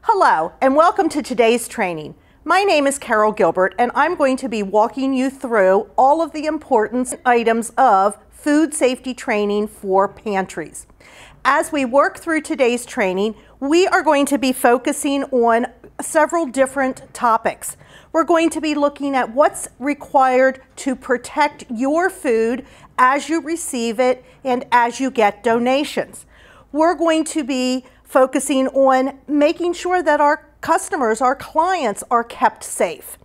Hello, and welcome to today's training. My name is Carol Gilbert, and I'm going to be walking you through all of the important items of food safety training for pantries. As we work through today's training, we are going to be focusing on several different topics. We're going to be looking at what's required to protect your food as you receive it and as you get donations. We're going to be focusing on making sure that our customers, our clients, are kept safe.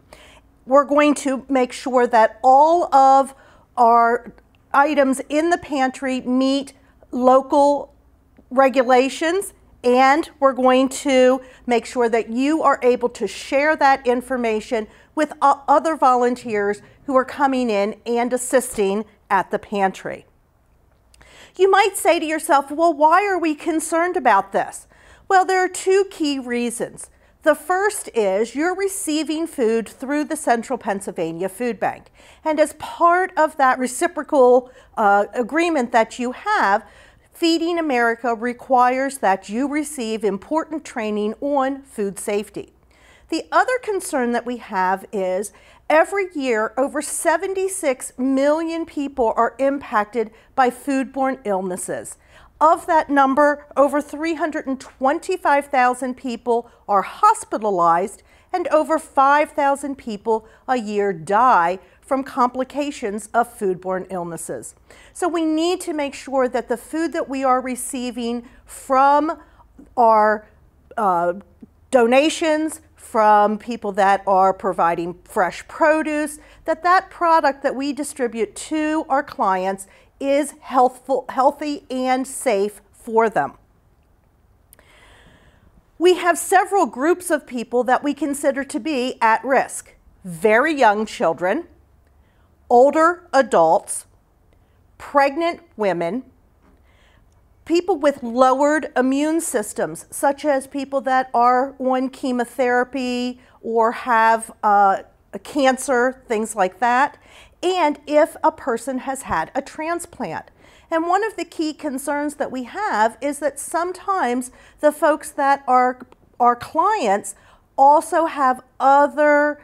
We're going to make sure that all of our items in the pantry meet local regulations, and we're going to make sure that you are able to share that information with other volunteers who are coming in and assisting at the pantry. You might say to yourself, well, why are we concerned about this? Well, there are two key reasons. The first is you're receiving food through the Central Pennsylvania Food Bank. And as part of that reciprocal agreement that you have, Feeding America requires that you receive important training on food safety. The other concern that we have is every year over 76 million people are impacted by foodborne illnesses. Of that number, over 325,000 people are hospitalized, and over 5,000 people a year die from complications of foodborne illnesses. So we need to make sure that the food that we are receiving from our donations, from people that are providing fresh produce, that product that we distribute to our clients is healthy and safe for them. We have several groups of people that we consider to be at risk. Very young children, older adults, pregnant women, people with lowered immune systems, such as people that are on chemotherapy or have cancer, things like that, and if a person has had a transplant. And one of the key concerns that we have is that sometimes the folks that are our clients also have other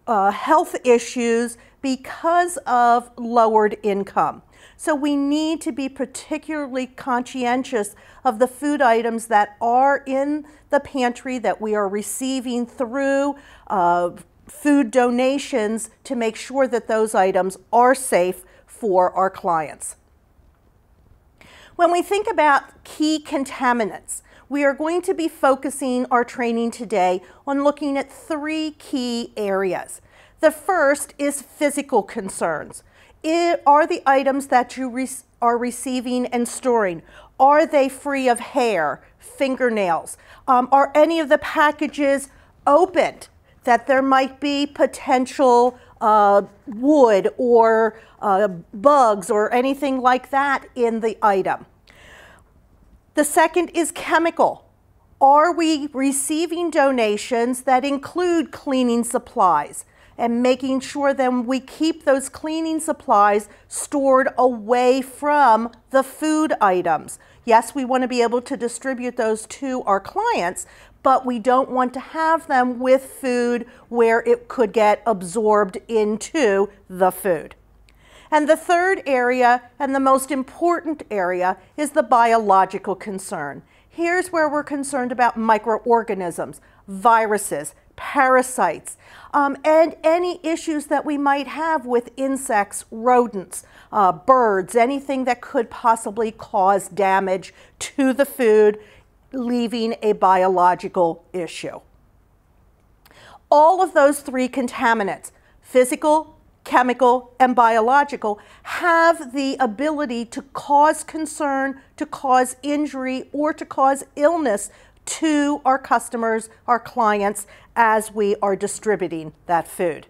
health issues because of lowered income. So we need to be particularly conscientious of the food items that are in the pantry that we are receiving through food donations to make sure that those items are safe for our clients. When we think about key contaminants, we are going to be focusing our training today on looking at three key areas. The first is physical concerns. Are the items that you are receiving and storing, are they free of hair, fingernails? Are any of the packages opened, that there might be potential wood or bugs or anything like that in the item? The second is chemical. Are we receiving donations that include cleaning supplies? And making sure that we keep those cleaning supplies stored away from the food items. Yes, we want to be able to distribute those to our clients, but we don't want to have them with food where it could get absorbed into the food. And the third area, and the most important area, is the biological concern. Here's where we're concerned about microorganisms, viruses, parasites, and any issues that we might have with insects, rodents, birds, anything that could possibly cause damage to the food, leaving a biological issue. All of those three contaminants, physical, chemical, and biological, have the ability to cause concern, to cause injury, or to cause illness to our customers, our clients, as we are distributing that food.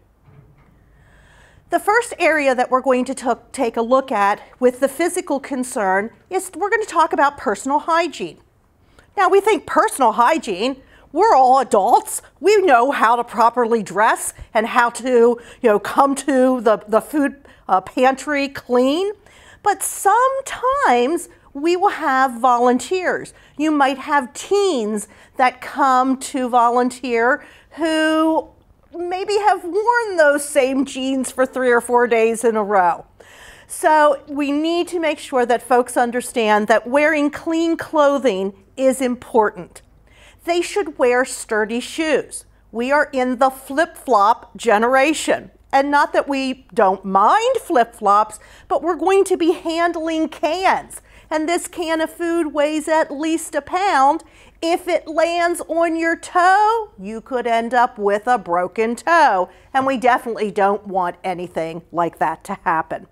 The first area that we're going to take a look at with the physical concern is we're going to talk about personal hygiene. Now we think personal hygiene, we're all adults. We know how to properly dress and how to, come to the food pantry clean. But sometimes we will have volunteers. You might have teens that come to volunteer who maybe have worn those same jeans for 3 or 4 days in a row. So we need to make sure that folks understand that wearing clean clothing is important. They should wear sturdy shoes. We are in the flip-flop generation. And not that we don't mind flip-flops, but we're going to be handling cans. And this can of food weighs at least a pound. If it lands on your toe, you could end up with a broken toe. And we definitely don't want anything like that to happen.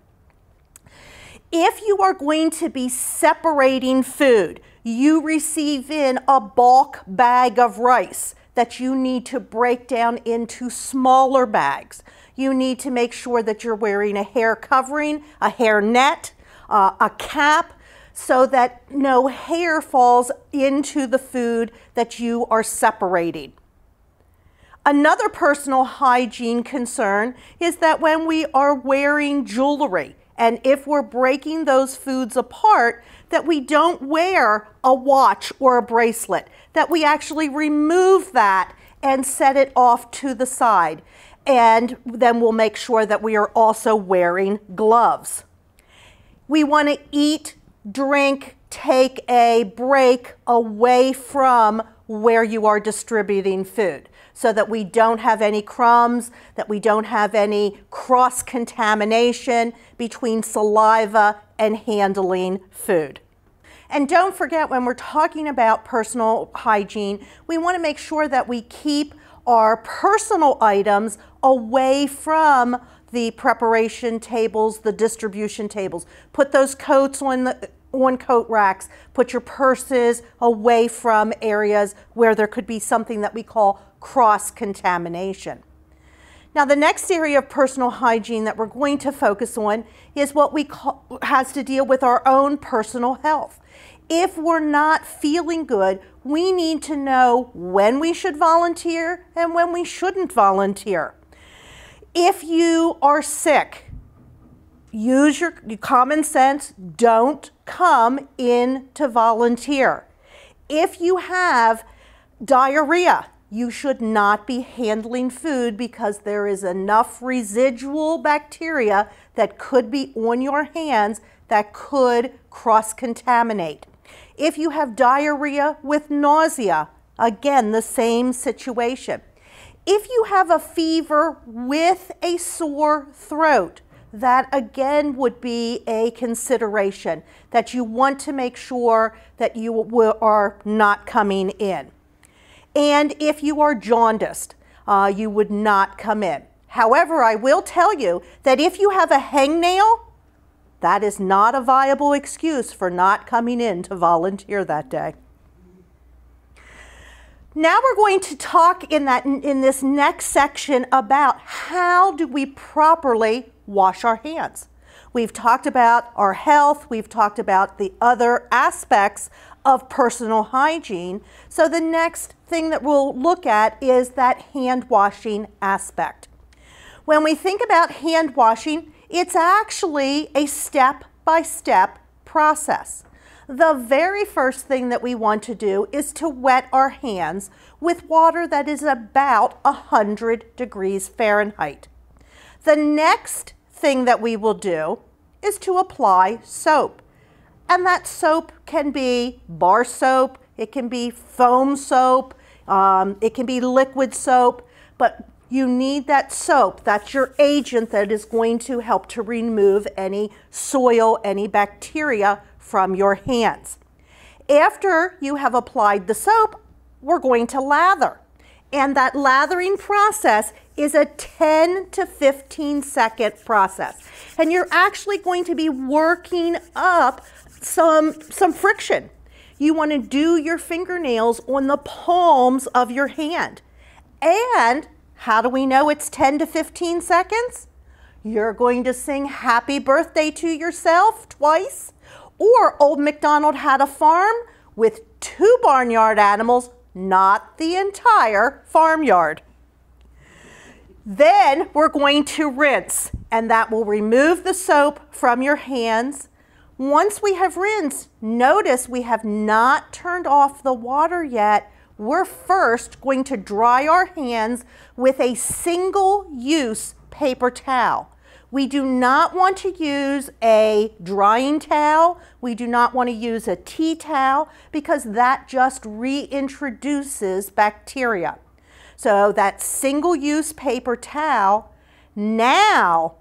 If you are going to be separating food, you receive in a bulk bag of rice that you need to break down into smaller bags. You need to make sure that you're wearing a hair covering, a hair net, a cap, so that no hair falls into the food that you are separating. Another personal hygiene concern is that when we are wearing jewelry, and if we're breaking those foods apart, that we don't wear a watch or a bracelet, that we actually remove that and set it off to the side. And then we'll make sure that we are also wearing gloves. We want to eat, drink, take a break away from where you are distributing food so that we don't have any crumbs, that we don't have any cross-contamination between saliva and handling food. And don't forget, when we're talking about personal hygiene, we want to make sure that we keep our personal items away from the preparation tables, the distribution tables. Put those coats on coat racks. Put your purses away from areas where there could be something that we call cross-contamination. Now, the next area of personal hygiene that we're going to focus on is what has to deal with our own personal health. If we're not feeling good, we need to know when we should volunteer and when we shouldn't volunteer. If you are sick, use your common sense. Don't come in to volunteer. If you have diarrhea, you should not be handling food because there is enough residual bacteria that could be on your hands that could cross-contaminate. If you have diarrhea with nausea, again, the same situation. If you have a fever with a sore throat, that again would be a consideration that you want to make sure that you are not coming in. And if you are jaundiced, you would not come in. However, I will tell you that if you have a hangnail, that is not a viable excuse for not coming in to volunteer that day. Now we're going to talk in this next section about how do we properly wash our hands. We've talked about our health, we've talked about the other aspects of personal hygiene. So the next thing that we'll look at is that hand washing aspect. When we think about hand washing, it's actually a step-by-step process. The very first thing that we want to do is to wet our hands with water that is about 100 degrees Fahrenheit. The next thing that we will do is to apply soap. And that soap can be bar soap, it can be foam soap, it can be liquid soap, but you need that soap. That's your agent that is going to help to remove any soil, any bacteria from your hands. After you have applied the soap, we're going to lather. And that lathering process is a 10 to 15 second process. And you're actually going to be working up some friction. You want to do your fingernails on the palms of your hand. And how do we know it's 10 to 15 seconds? You're going to sing happy birthday to yourself twice. Or Old MacDonald had a farm with 2 barnyard animals, not the entire farmyard. Then we're going to rinse, and that will remove the soap from your hands. Once we have rinsed, notice we have not turned off the water yet. We're first going to dry our hands with a single-use paper towel. We do not want to use a drying towel. We do not want to use a tea towel because that just reintroduces bacteria. So that single-use paper towel, now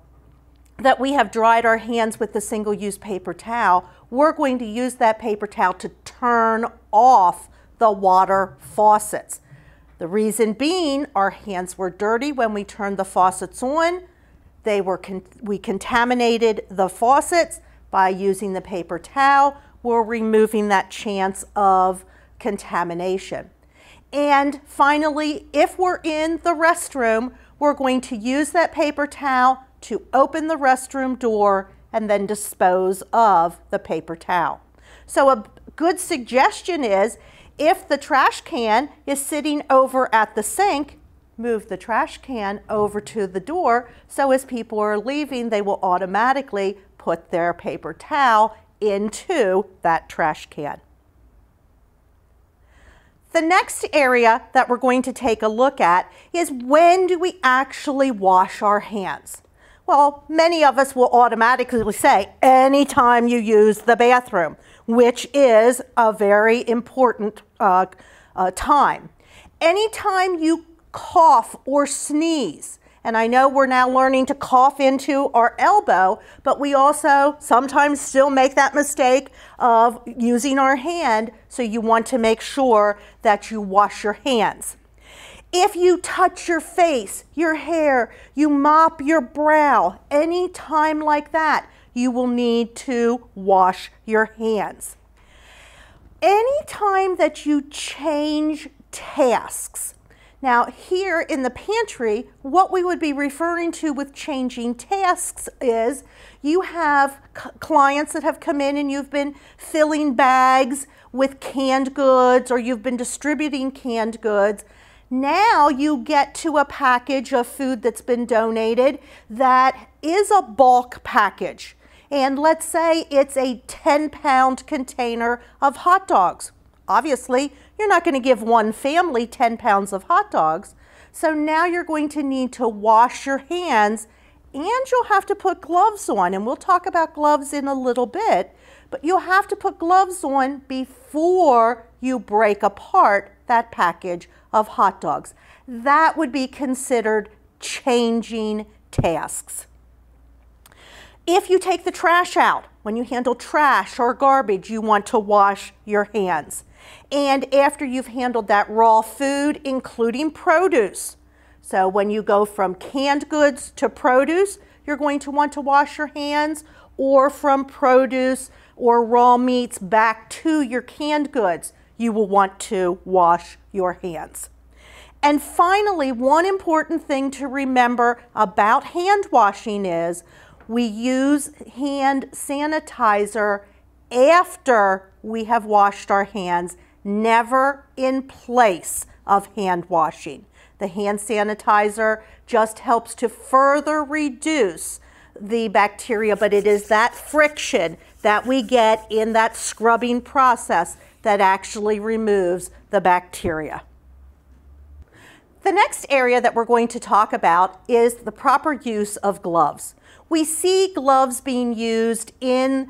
that we have dried our hands with the single-use paper towel, we're going to use that paper towel to turn off the water faucets. The reason being, our hands were dirty when we turned the faucets on. We contaminated the faucets. By using the paper towel, we're removing that chance of contamination. And finally, if we're in the restroom, we're going to use that paper towel to open the restroom door and then dispose of the paper towel. So a good suggestion is, if the trash can is sitting over at the sink, move the trash can over to the door, so as people are leaving, they will automatically put their paper towel into that trash can. The next area that we're going to take a look at is, when do we actually wash our hands? Well, many of us will automatically say anytime you use the bathroom, which is a very important time. Anytime you cough or sneeze, and I know we're now learning to cough into our elbow, but we also sometimes still make that mistake of using our hand, so you want to make sure that you wash your hands. If you touch your face, your hair, you mop your brow, any time like that, you will need to wash your hands. Anytime that you change tasks. Now here in the pantry, what we would be referring to with changing tasks is, you have clients that have come in and you've been filling bags with canned goods, or you've been distributing canned goods. Now you get to a package of food that's been donated that is a bulk package. And let's say it's a 10-pound container of hot dogs. Obviously, you're not going to give one family 10 pounds of hot dogs. So now you're going to need to wash your hands, and you'll have to put gloves on. And we'll talk about gloves in a little bit, but you'll have to put gloves on before you break apart that package of hot dogs. That would be considered changing tasks. If you take the trash out, when you handle trash or garbage, you want to wash your hands. And after you've handled that raw food, including produce. So when you go from canned goods to produce, you're going to want to wash your hands, or from produce or raw meats back to your canned goods, you will want to wash your hands. And finally, one important thing to remember about hand washing is, we use hand sanitizer after we have washed our hands, never in place of hand washing. The hand sanitizer just helps to further reduce the bacteria, but it is that friction that we get in that scrubbing process that actually removes the bacteria. The next area that we're going to talk about is the proper use of gloves. We see gloves being used in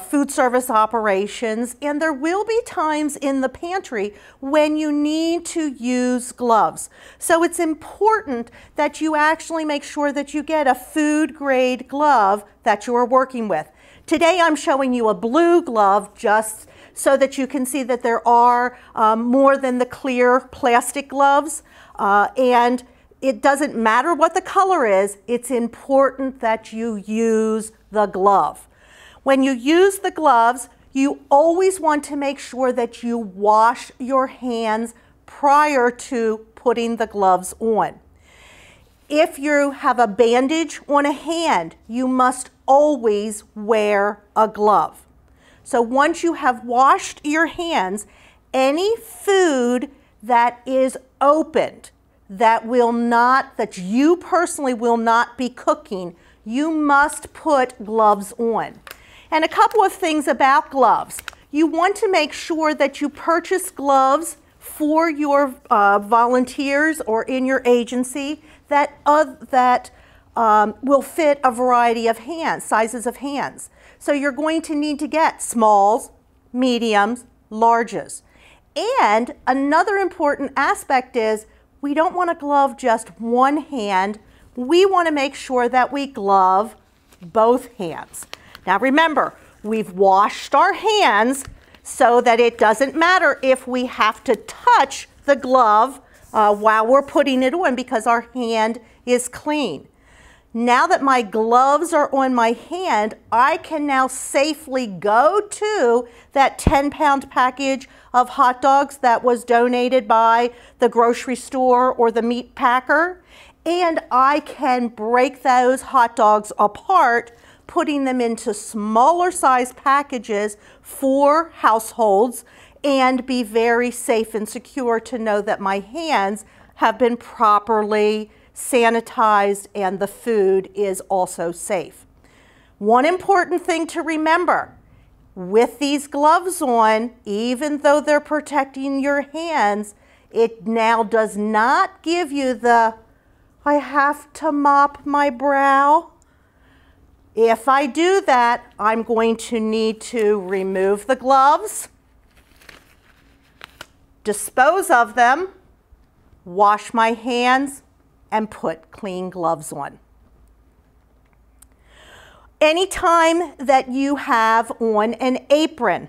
food service operations, and there will be times in the pantry when you need to use gloves. So it's important that you actually make sure that you get a food grade glove that you are working with. Today I'm showing you a blue glove just so that you can see that there are more than the clear plastic gloves, and it doesn't matter what the color is, it's important that you use the glove. When you use the gloves, you always want to make sure that you wash your hands prior to putting the gloves on. If you have a bandage on a hand, you must always wear a glove. So once you have washed your hands, any food that is opened, that you personally will not be cooking, you must put gloves on. And a couple of things about gloves. You want to make sure that you purchase gloves for your volunteers or in your agency that will fit a variety of hands, sizes of hands. So you're going to need to get smalls, mediums, larges. And another important aspect is we don't want to glove just one hand. We want to make sure that we glove both hands. Now remember, we've washed our hands so that it doesn't matter if we have to touch the glove while we're putting it on because our hand is clean. Now that my gloves are on my hand, I can now safely go to that 10-pound package of hot dogs that was donated by the grocery store or the meat packer, and I can break those hot dogs apart, putting them into smaller size packages for households, and be very safe and secure to know that my hands have been properly sanitized and the food is also safe. One important thing to remember, with these gloves on, even though they're protecting your hands, it now does not give you the, I have to mop my brow. If I do that, I'm going to need to remove the gloves, dispose of them, wash my hands, and put clean gloves on. Anytime that you have on an apron,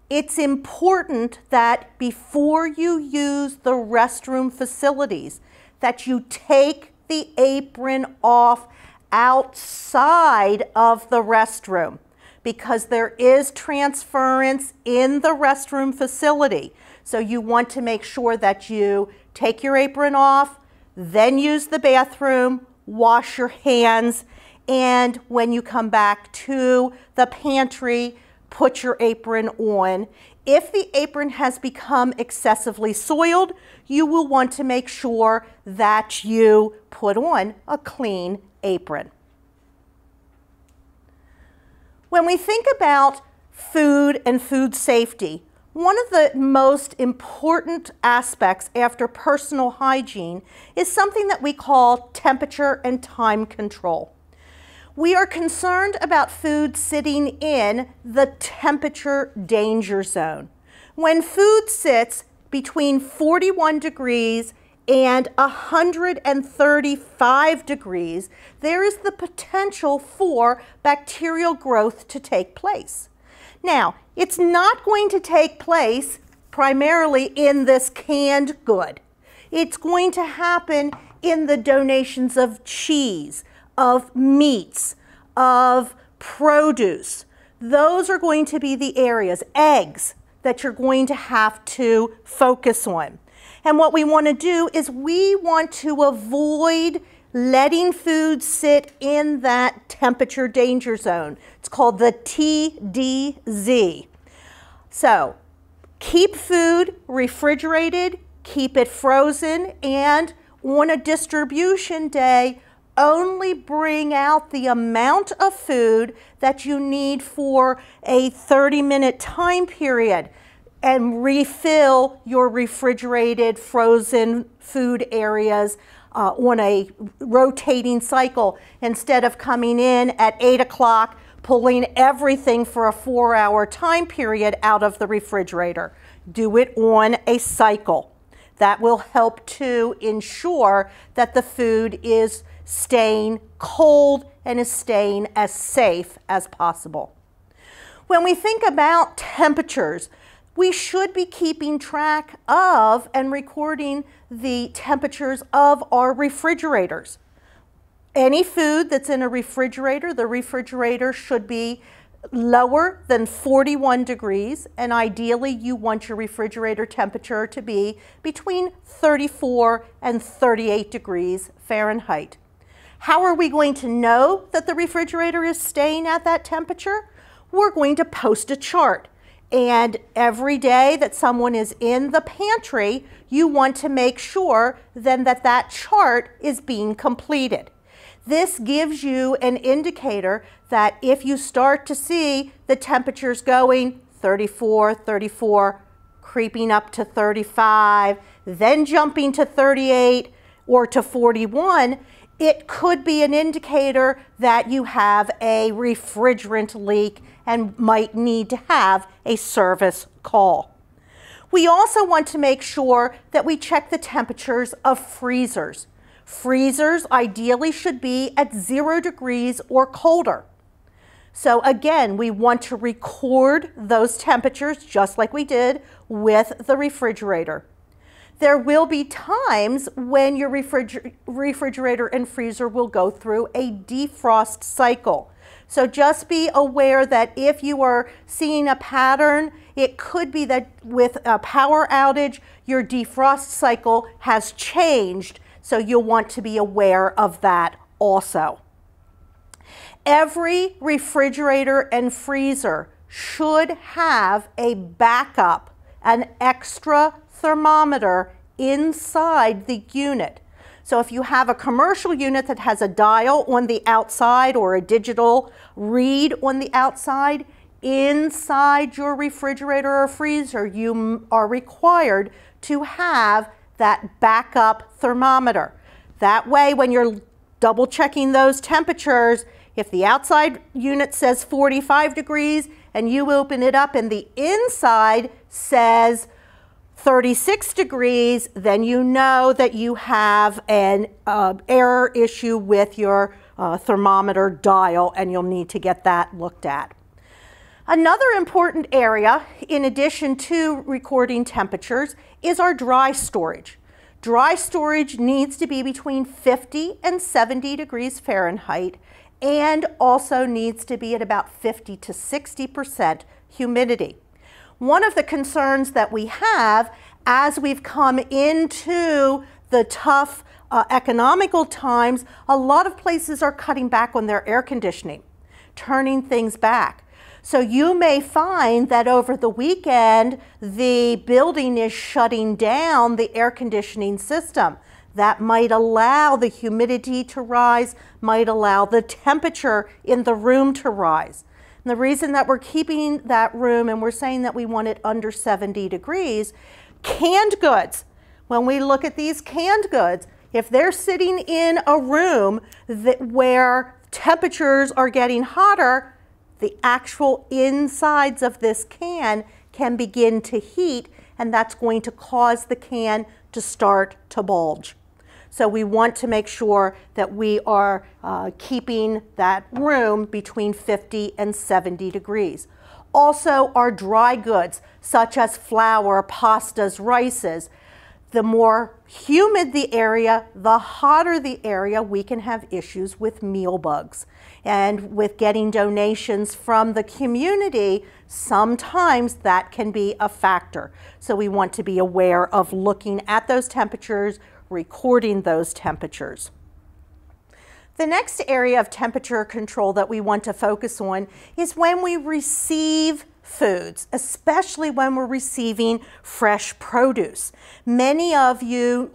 it's important that before you use the restroom facilities, that you take the apron off outside of the restroom, because there is transference in the restroom facility. So you want to make sure that you take your apron off, then use the bathroom, wash your hands, and when you come back to the pantry, put your apron on. If the apron has become excessively soiled, you will want to make sure that you put on a clean apron. When we think about food and food safety, one of the most important aspects after personal hygiene is something that we call temperature and time control. We are concerned about food sitting in the temperature danger zone. When food sits between 41 degrees and 135 degrees, there is the potential for bacterial growth to take place. Now, it's not going to take place primarily in this canned good. It's going to happen in the donations of cheese, of meats, of produce. Those are going to be the areas, eggs, that you're going to have to focus on. And what we want to do is we want to avoid letting food sit in that temperature danger zone. It's called the TDZ. So keep food refrigerated, keep it frozen, and on a distribution day, only bring out the amount of food that you need for a 30-minute time period and refill your refrigerated frozen food areas on a rotating cycle instead of coming in at 8 o'clock, pulling everything for a 4-hour time period out of the refrigerator. Do it on a cycle. That will help to ensure that the food is staying cold and is staying as safe as possible. When we think about temperatures, we should be keeping track of and recording the temperatures of our refrigerators. Any food that's in a refrigerator, the refrigerator should be lower than 41 degrees, and ideally you want your refrigerator temperature to be between 34 and 38 degrees Fahrenheit. How are we going to know that the refrigerator is staying at that temperature? We're going to post a chart. And every day that someone is in the pantry, you want to make sure then that that chart is being completed. This gives you an indicator that if you start to see the temperatures going 34, 34, creeping up to 35, then jumping to 38 or to 41, it could be an indicator that you have a refrigerant leak and might need to have a service call. We also want to make sure that we check the temperatures of freezers. Freezers ideally should be at 0 degrees or colder. So again, we want to record those temperatures just like we did with the refrigerator. There will be times when your refrigerator and freezer will go through a defrost cycle. So just be aware that if you are seeing a pattern, it could be that with a power outage, your defrost cycle has changed. So you'll want to be aware of that also. Every refrigerator and freezer should have a backup, an extra thermometer inside the unit. So if you have a commercial unit that has a dial on the outside or a digital read on the outside, inside your refrigerator or freezer, you are required to have that backup thermometer. That way, when you're double checking those temperatures, if the outside unit says 45 degrees and you open it up and the inside says 36 degrees, then you know that you have an error issue with your thermometer dial and you'll need to get that looked at. Another important area, in addition to recording temperatures, is our dry storage. Dry storage needs to be between 50 and 70 degrees Fahrenheit and also needs to be at about 50 to 60% humidity. One of the concerns that we have as we've come into the tough economical times, a lot of places are cutting back on their air conditioning, turning things back. So you may find that over the weekend, the building is shutting down the air conditioning system. That might allow the humidity to rise, might allow the temperature in the room to rise. And the reason that we're keeping that room and we're saying that we want it under 70 degrees, canned goods, when we look at these canned goods, if they're sitting in a room where temperatures are getting hotter, the actual insides of this can begin to heat, and that's going to cause the can to start to bulge. So we want to make sure that we are keeping that room between 50 and 70 degrees. Also, our dry goods, such as flour, pastas, rices, the more humid the area, the hotter the area, we can have issues with meal bugs. And with getting donations from the community, sometimes that can be a factor. So we want to be aware of looking at those temperatures, recording those temperatures. The next area of temperature control that we want to focus on is when we receive foods, especially when we're receiving fresh produce. Many of you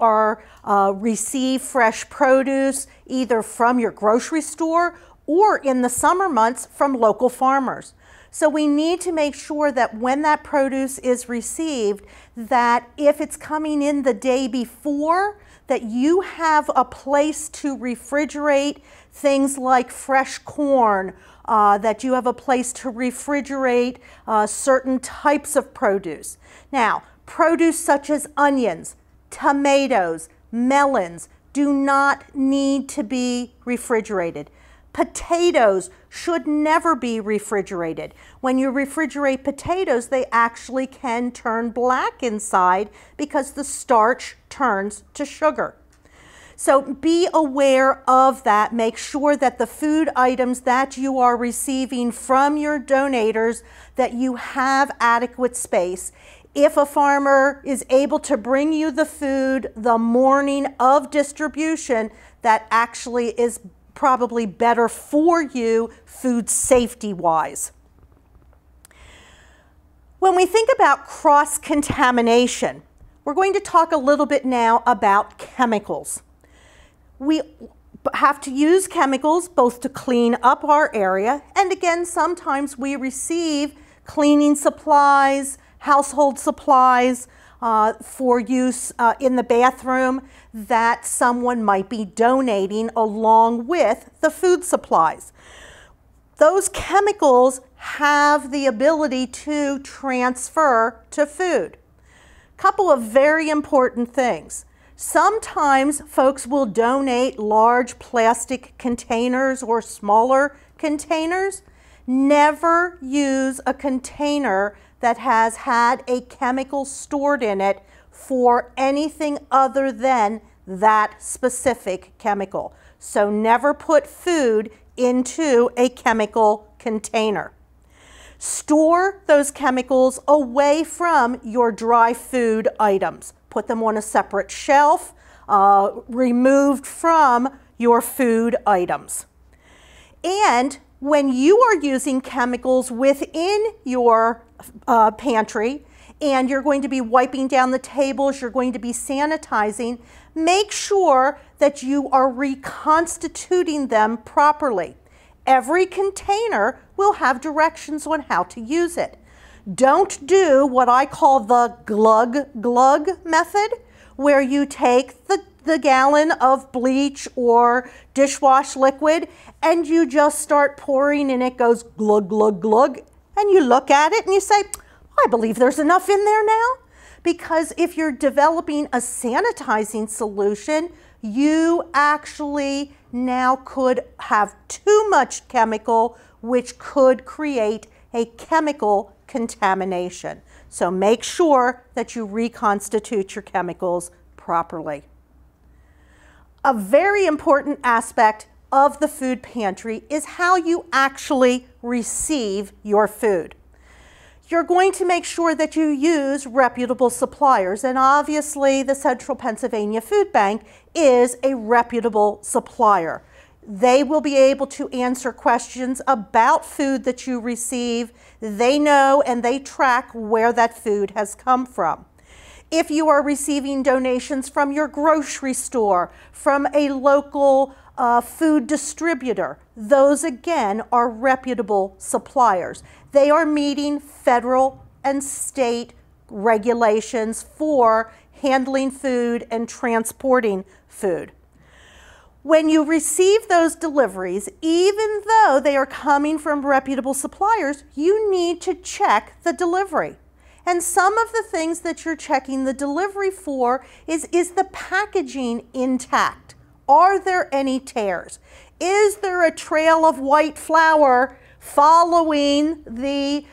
receive fresh produce either from your grocery store or in the summer months from local farmers. So we need to make sure that when that produce is received, that if it's coming in the day before, that you have a place to refrigerate things like fresh corn, that you have a place to refrigerate certain types of produce. Now, produce such as onions, tomatoes, melons do not need to be refrigerated. Potatoes should never be refrigerated. When you refrigerate potatoes, they actually can turn black inside because the starch turns to sugar. So be aware of that. Make sure that the food items that you are receiving from your donators, that you have adequate space. If a farmer is able to bring you the food the morning of distribution, that actually is probably better for you food safety wise. When we think about cross-contamination, we're going to talk a little bit now about chemicals. have to use chemicals both to clean up our area, and again, sometimes we receive cleaning supplies, household supplies for use in the bathroom that someone might be donating along with the food supplies. Those chemicals have the ability to transfer to food. Couple of very important things. Sometimes folks will donate large plastic containers or smaller containers. Never use a container that has had a chemical stored in it for anything other than that specific chemical. So never put food into a chemical container. Store those chemicals away from your dry food items. Put them on a separate shelf, removed from your food items. And when you are using chemicals within your pantry, and you're going to be wiping down the tables, you're going to be sanitizing, make sure that you are reconstituting them properly. Every container will have directions on how to use it. Don't do what I call the glug method, where you take the gallon of bleach or dishwash liquid and you just start pouring and it goes glug, glug, glug. And you look at it and you say, I believe there's enough in there now. Because if you're developing a sanitizing solution, you actually now could have too much chemical, which could create a chemical contamination. So make sure that you reconstitute your chemicals properly. A very important aspect of the food pantry is how you actually receive your food. You're going to make sure that you use reputable suppliers, and obviously the Central Pennsylvania Food Bank is a reputable supplier. They will be able to answer questions about food that you receive. They know and they track where that food has come from. If you are receiving donations from your grocery store, from a local food distributor, those again are reputable suppliers. They are meeting federal and state regulations for handling food and transporting food. When you receive those deliveries, even though they are coming from reputable suppliers, you need to check the delivery. And some of the things that you're checking the delivery for is the packaging intact? Are there any tears? Is there a trail of white flour following the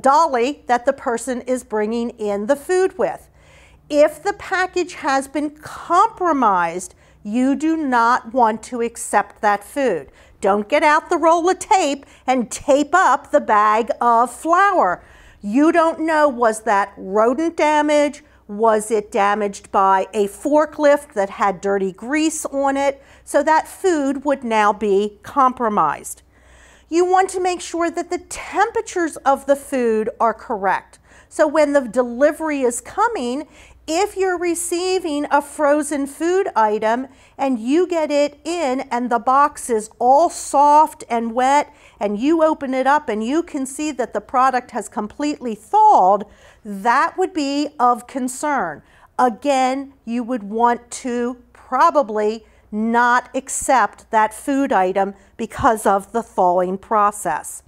dolly that the person is bringing in the food with? If the package has been compromised, you do not want to accept that food. Don't get out the roll of tape and tape up the bag of flour. You don't know, was that rodent damage? Was it damaged by a forklift that had dirty grease on it? So that food would now be compromised. You want to make sure that the temperatures of the food are correct. So when the delivery is coming, if you're receiving a frozen food item and you get it in and the box is all soft and wet and you open it up and you can see that the product has completely thawed, that would be of concern. Again, you would want to probably not accept that food item because of the thawing process.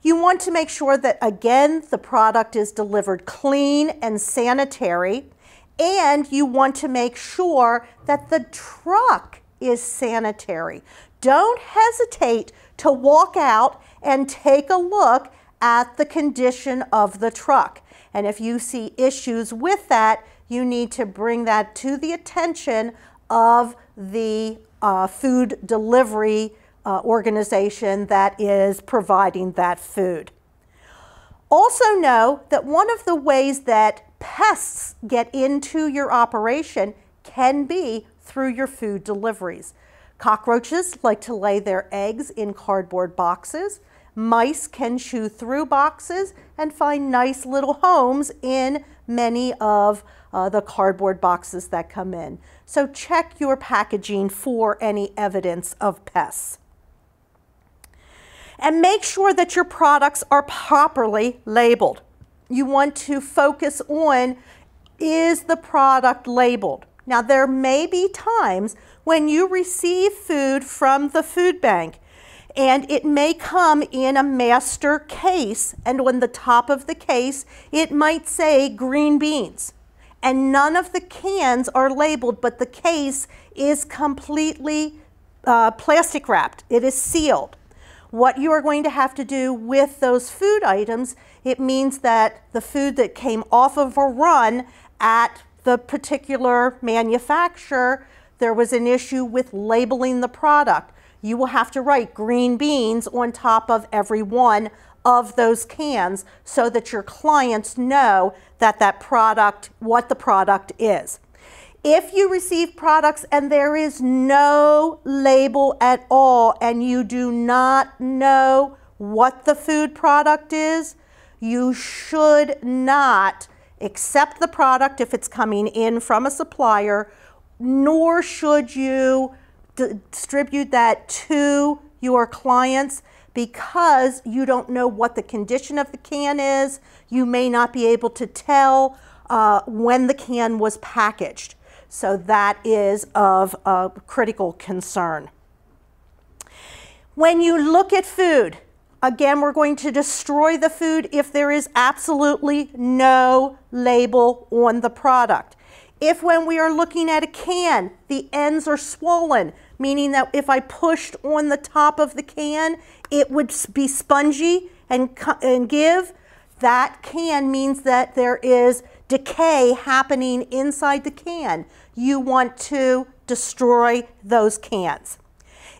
You want to make sure that, again, the product is delivered clean and sanitary, and you want to make sure that the truck is sanitary. Don't hesitate to walk out and take a look at the condition of the truck. And if you see issues with that, you need to bring that to the attention of the food delivery organization that is providing that food. Also know that one of the ways that pests get into your operation can be through your food deliveries. Cockroaches like to lay their eggs in cardboard boxes. Mice can chew through boxes and find nice little homes in many of the cardboard boxes that come in. So check your packaging for any evidence of pests. And make sure that your products are properly labeled. You want to focus on, is the product labeled? Now, there may be times when you receive food from the food bank and it may come in a master case, and on the top of the case it might say green beans, and none of the cans are labeled, but the case is completely plastic wrapped. It is sealed. What you are going to have to do with those food items, it means that the food that came off of a run at the particular manufacturer, there was an issue with labeling the product. You will have to write green beans on top of every one of those cans so that your clients know that that product, what the product is. If you receive products and there is no label at all and you do not know what the food product is, you should not accept the product if it's coming in from a supplier, nor should you distribute that to your clients because you don't know what the condition of the can is. You may not be able to tell when the can was packaged. So that is of critical concern. When you look at food, again, we're going to destroy the food if there is absolutely no label on the product. If when we are looking at a can, the ends are swollen, meaning that if I pushed on the top of the can, it would be spongy and give, that can means that there is decay happening inside the can. You want to destroy those cans.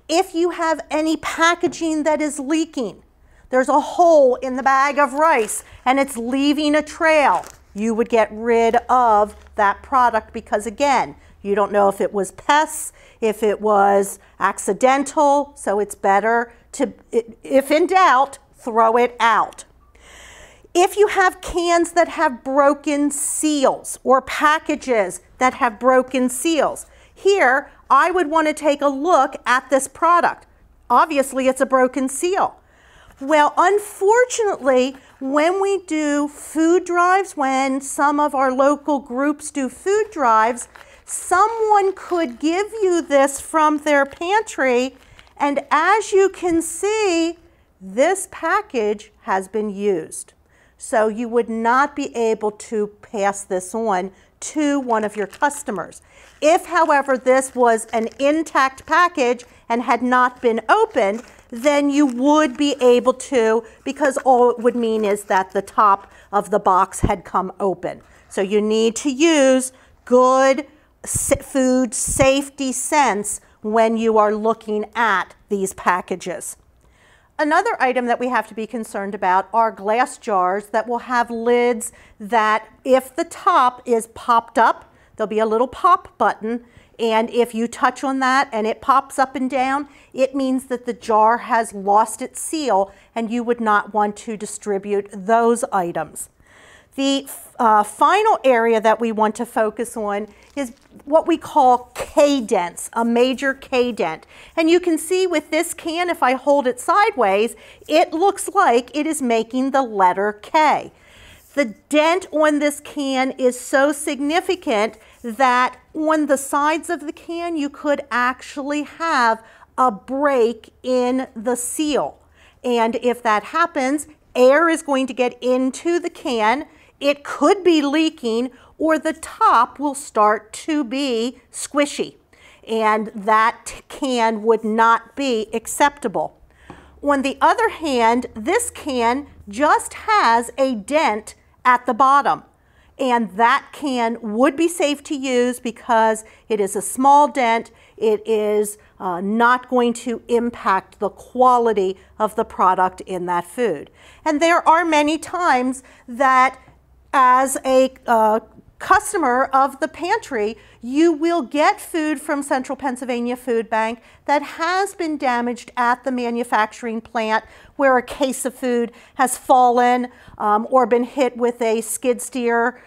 If you have any packaging that is leaking, there's a hole in the bag of rice and it's leaving a trail, you would get rid of that product because, again, you don't know if it was pests, if it was accidental, so it's better to, if in doubt, throw it out. If you have cans that have broken seals or packages that have broken seals, here I would want to take a look at this product. Obviously, it's a broken seal. Well, unfortunately, when we do food drives, when some of our local groups do food drives, someone could give you this from their pantry, and as you can see, this package has been used. So you would not be able to pass this on to one of your customers. If, however, this was an intact package and had not been opened, then you would be able to, because all it would mean is that the top of the box had come open. So you need to use good food safety sense when you are looking at these packages. Another item that we have to be concerned about are glass jars that will have lids that if the top is popped up, there'll be a little pop button, and if you touch on that and it pops up and down, it means that the jar has lost its seal and you would not want to distribute those items. The final area that we want to focus on is what we call K-dents, a major K-dent. And you can see with this can, if I hold it sideways, it looks like it is making the letter K. The dent on this can is so significant that on the sides of the can, you could actually have a break in the seal. And if that happens, air is going to get into the can. It could be leaking, or the top will start to be squishy, and that can would not be acceptable. On the other hand, this can just has a dent at the bottom, and that can would be safe to use because it is a small dent. It is not going to impact the quality of the product in that food. And there are many times that as a customer of the pantry, you will get food from Central Pennsylvania Food Bank that has been damaged at the manufacturing plant, where a case of food has fallen or been hit with a skid steer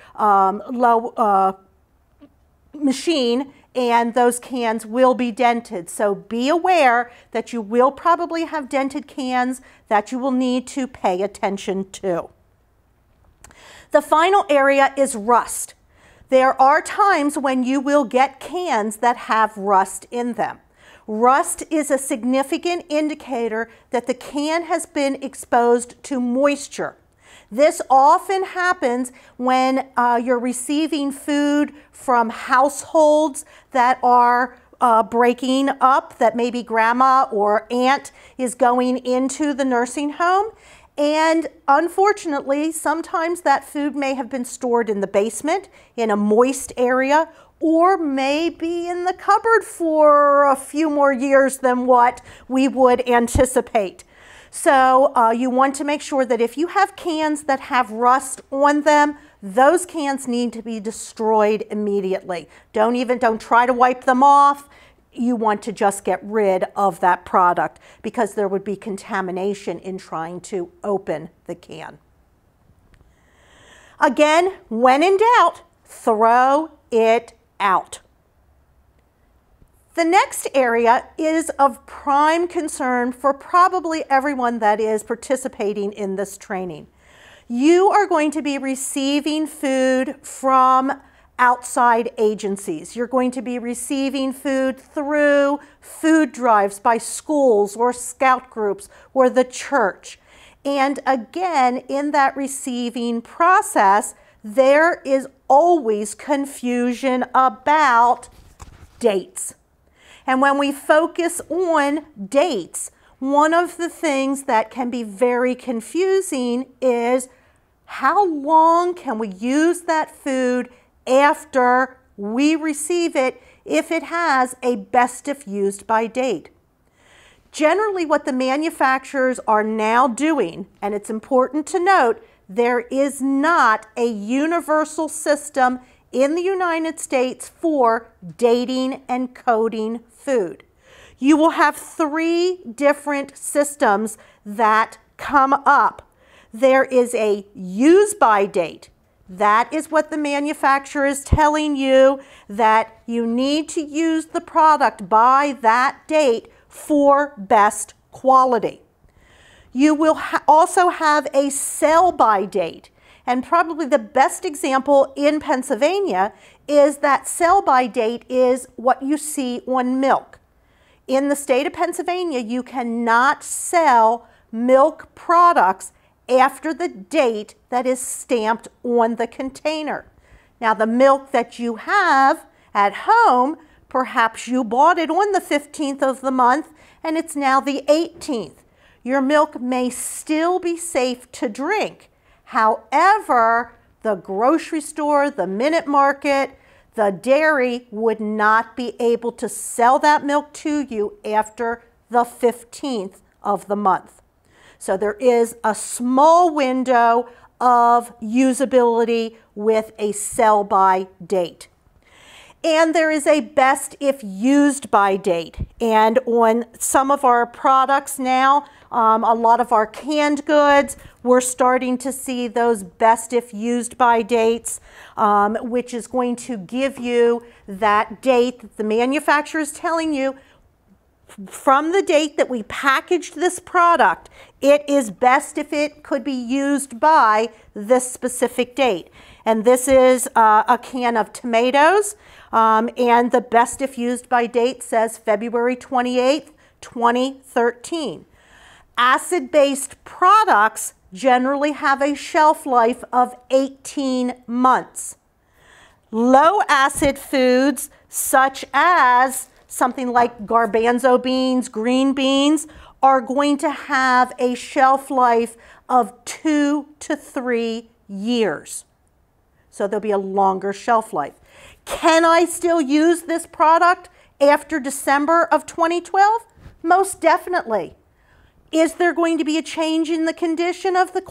machine, and those cans will be dented. So be aware that you will probably have dented cans that you will need to pay attention to. The final area is rust. There are times when you will get cans that have rust in them. Rust is a significant indicator that the can has been exposed to moisture. This often happens when you're receiving food from households that are breaking up, that maybe grandma or aunt is going into the nursing home. And unfortunately, sometimes that food may have been stored in the basement in a moist area, or may be in the cupboard for a few more years than what we would anticipate. So you want to make sure that if you have cans that have rust on them, those cans need to be destroyed immediately. Don't try to wipe them off. You want to just get rid of that product, because there would be contamination in trying to open the can. Again, when in doubt, throw it out. The next area is of prime concern for probably everyone that is participating in this training. You are going to be receiving food from outside agencies. You're going to be receiving food through food drives by schools or scout groups or the church. And again, in that receiving process, there is always confusion about dates. And when we focus on dates, one of the things that can be very confusing is how long can we use that food after we receive it if it has a best if used by date. Generally, what the manufacturers are now doing, and it's important to note, there is not a universal system in the United States for dating and coding food. You will have 3 different systems that come up. There is a use by date. That is what the manufacturer is telling you, that you need to use the product by that date for best quality. You will also have a sell by date. And probably the best example in Pennsylvania is that sell by date is what you see on milk. In the state of Pennsylvania, you cannot sell milk products after the date that is stamped on the container. Now, the milk that you have at home, perhaps you bought it on the 15th of the month and it's now the 18th. Your milk may still be safe to drink. However, the grocery store, the minute market, the dairy would not be able to sell that milk to you after the 15th of the month. So there is a small window of usability with a sell by date. And there is a best if used by date. And on some of our products now, a lot of our canned goods, we're starting to see those best if used by dates, which is going to give you that date that the manufacturer is telling you, from the date that we packaged this product, it is best if it could be used by this specific date. And this is a can of tomatoes, and the best if used by date says February 28th, 2013. Acid-based products generally have a shelf life of 18 months. Low acid foods, such as something like garbanzo beans, green beans, are going to have a shelf life of 2 to 3 years. So there'll be a longer shelf life. Can I still use this product after December of 2012? Most definitely. Is there going to be a change in the condition of the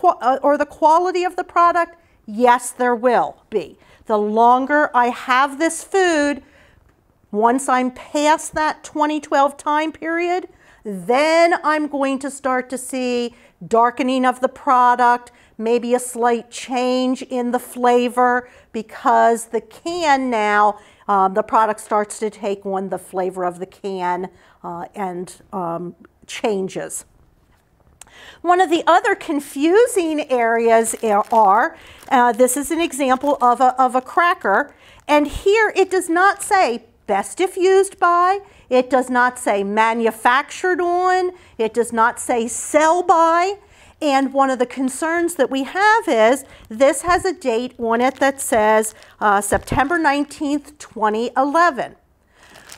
or the quality of the product? Yes, there will be. The longer I have this food, once I'm past that 2012 time period, then I'm going to start to see darkening of the product, maybe a slight change in the flavor, because the can now, the product starts to take on the flavor of the can and changes. One of the other confusing areas are, this is an example of a cracker, and here it does not say best if used by, it does not say manufactured on, it does not say sell by, and one of the concerns that we have is this has a date on it that says September 19th, 2011.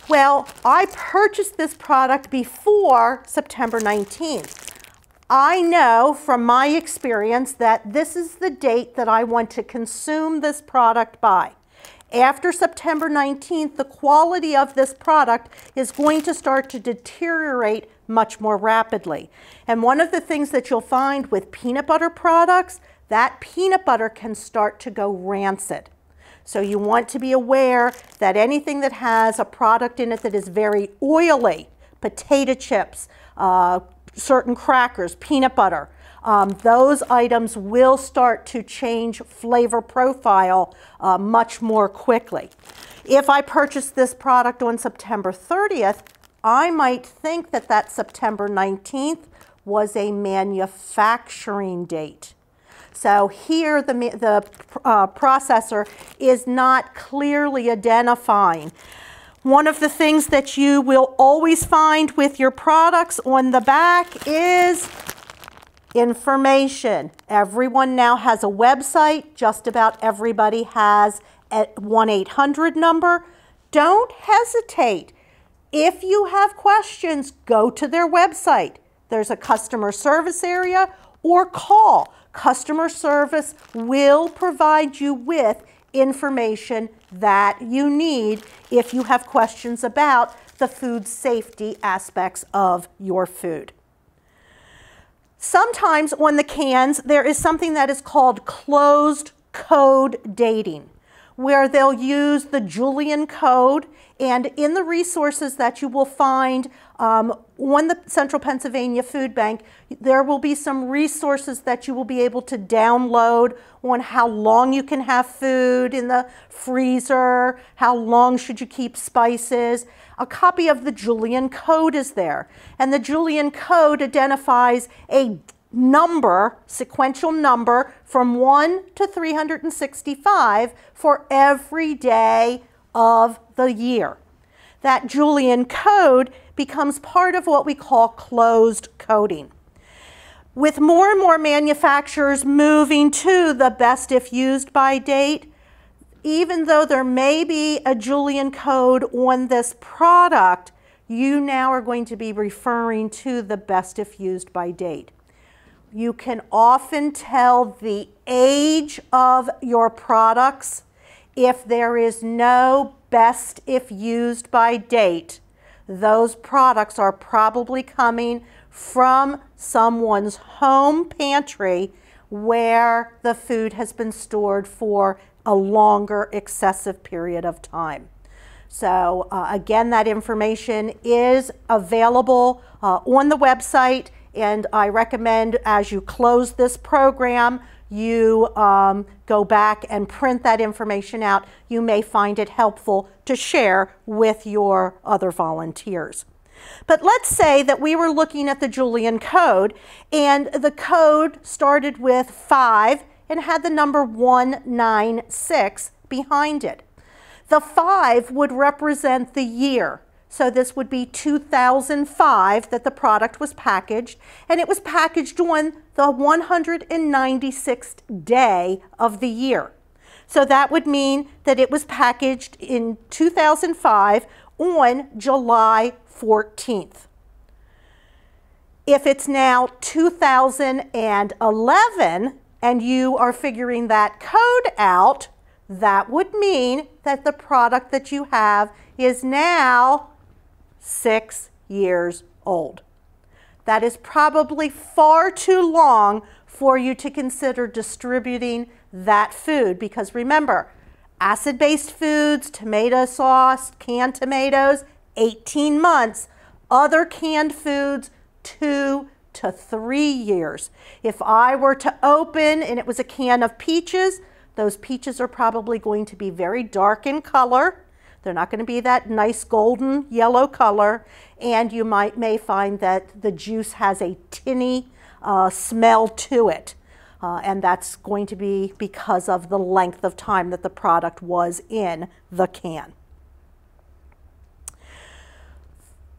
Well, I purchased this product before September 19th. I know from my experience that this is the date that I want to consume this product by. After September 19th, the quality of this product is going to start to deteriorate much more rapidly. And one of the things that you'll find with peanut butter products, that peanut butter can start to go rancid. So you want to be aware that anything that has a product in it that is very oily, potato chips, certain crackers, peanut butter, those items will start to change flavor profile much more quickly. If I purchased this product on September 30th, I might think that that September 19th was a manufacturing date. So here the processor is not clearly identifying. One of the things that you will always find with your products on the back is information. Everyone now has a website. Just about everybody has a 1-800 number. Don't hesitate. If you have questions, go to their website. There's a customer service area, or call. Customer service will provide you with information that you need if you have questions about the food safety aspects of your food. Sometimes on the cans there is something that is called closed code dating, where they'll use the Julian code, and in the resources that you will find on the Central Pennsylvania Food Bank, there will be some resources that you will be able to download on how long you can have food in the freezer, how long should you keep spices. A copy of the Julian code is there, and the Julian code identifies a number, sequential number, from 1 to 365 for every day of the year. That Julian code becomes part of what we call closed coding. With more and more manufacturers moving to the best if used by date, even though there may be a Julian code on this product, you now are going to be referring to the best if used by date. You can often tell the age of your products if there is no best if used by date. Those products are probably coming from someone's home pantry where the food has been stored for a longer excessive period of time. So again, that information is available on the website, and I recommend as you close this program, you go back and print that information out. You may find it helpful to share with your other volunteers. But let's say that we were looking at the Julian code, and the code started with 5 and had the number 196 behind it. The 5 would represent the year. So this would be 2005 that the product was packaged, and it was packaged on the 196th day of the year. So that would mean that it was packaged in 2005 on July 14th. If it's now 2011 and you are figuring that code out, that would mean that the product that you have is now 6 years old. That is probably far too long for you to consider distributing that food, because remember, Acid-based foods, tomato sauce, canned tomatoes, 18 months. Other canned foods, 2 to 3 years. If I were to open and it was a can of peaches, those peaches are probably going to be very dark in color. They're not going to be that nice golden yellow color, and you may find that the juice has a tinny smell to it. And that's going to be because of the length of time that the product was in the can.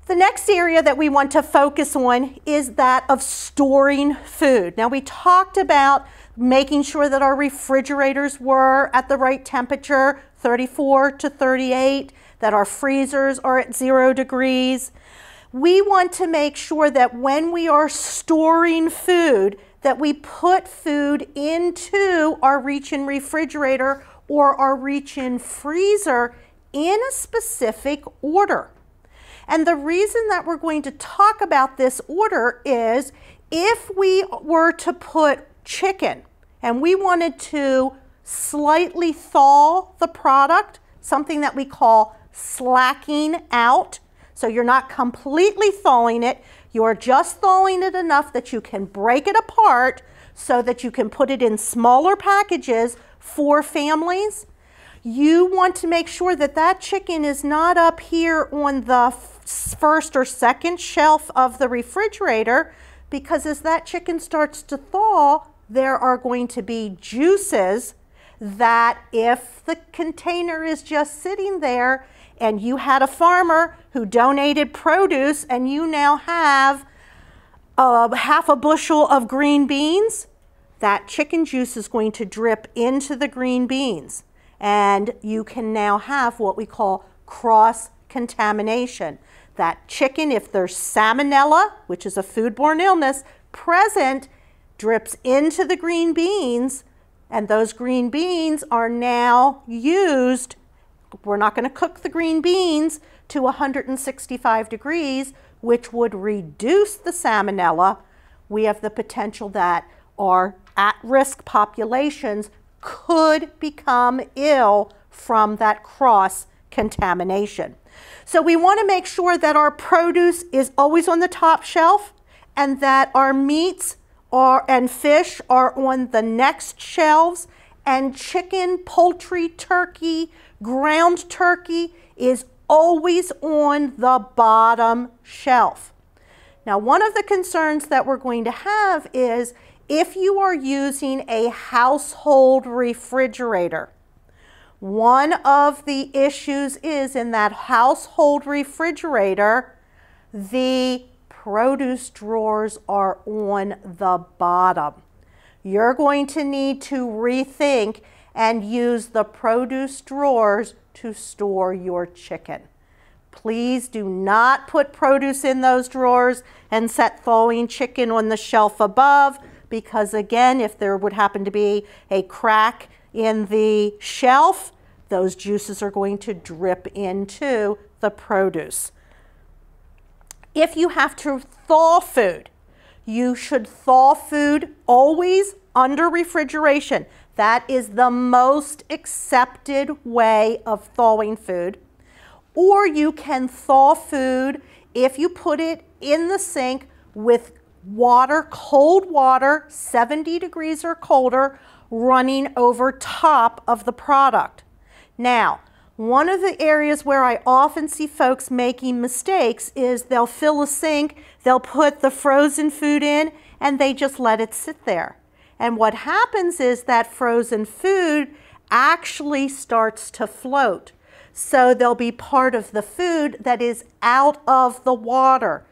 The next area that we want to focus on is that of storing food. Now, we talked about making sure that our refrigerators were at the right temperature, 34 to 38, that our freezers are at 0 degrees. We want to make sure that when we are storing food, that we put food into our reach-in refrigerator or our reach-in freezer in a specific order. And the reason that we're going to talk about this order is if we were to put chicken and we wanted to slightly thaw the product, something that we call slacking out. So you're not completely thawing it, you're just thawing it enough that you can break it apart so that you can put it in smaller packages for families. You want to make sure that that chicken is not up here on the first or second shelf of the refrigerator, because as that chicken starts to thaw, there are going to be juices that if the container is just sitting there and you had a farmer who donated produce and you now have half a bushel of green beans, that chicken juice is going to drip into the green beans. And you can now have what we call cross-contamination. That chicken, if there's salmonella, which is a foodborne illness, present, drips into the green beans, and those green beans are now used. We're not going to cook the green beans to 165 degrees, which would reduce the salmonella. We have the potential that our at-risk populations could become ill from that cross-contamination. So we want to make sure that our produce is always on the top shelf and that our meats and fish are on the next shelves, and chicken, poultry, turkey, ground turkey is always on the bottom shelf. Now, one of the concerns that we're going to have is if you are using a household refrigerator, one of the issues is in that household refrigerator, the produce drawers are on the bottom. You're going to need to rethink and use the produce drawers to store your chicken. Please do not put produce in those drawers and set thawing chicken on the shelf above, because again, if there would happen to be a crack in the shelf, those juices are going to drip into the produce. If you have to thaw food, you should thaw food always under refrigeration. That is the most accepted way of thawing food. Or you can thaw food if you put it in the sink with water, cold water, 70 degrees or colder, running over top of the product. Now, one of the areas where I often see folks making mistakes is they'll fill a sink, they'll put the frozen food in, and they just let it sit there. And what happens is that frozen food actually starts to float. So there'll be part of the food that is out of the water.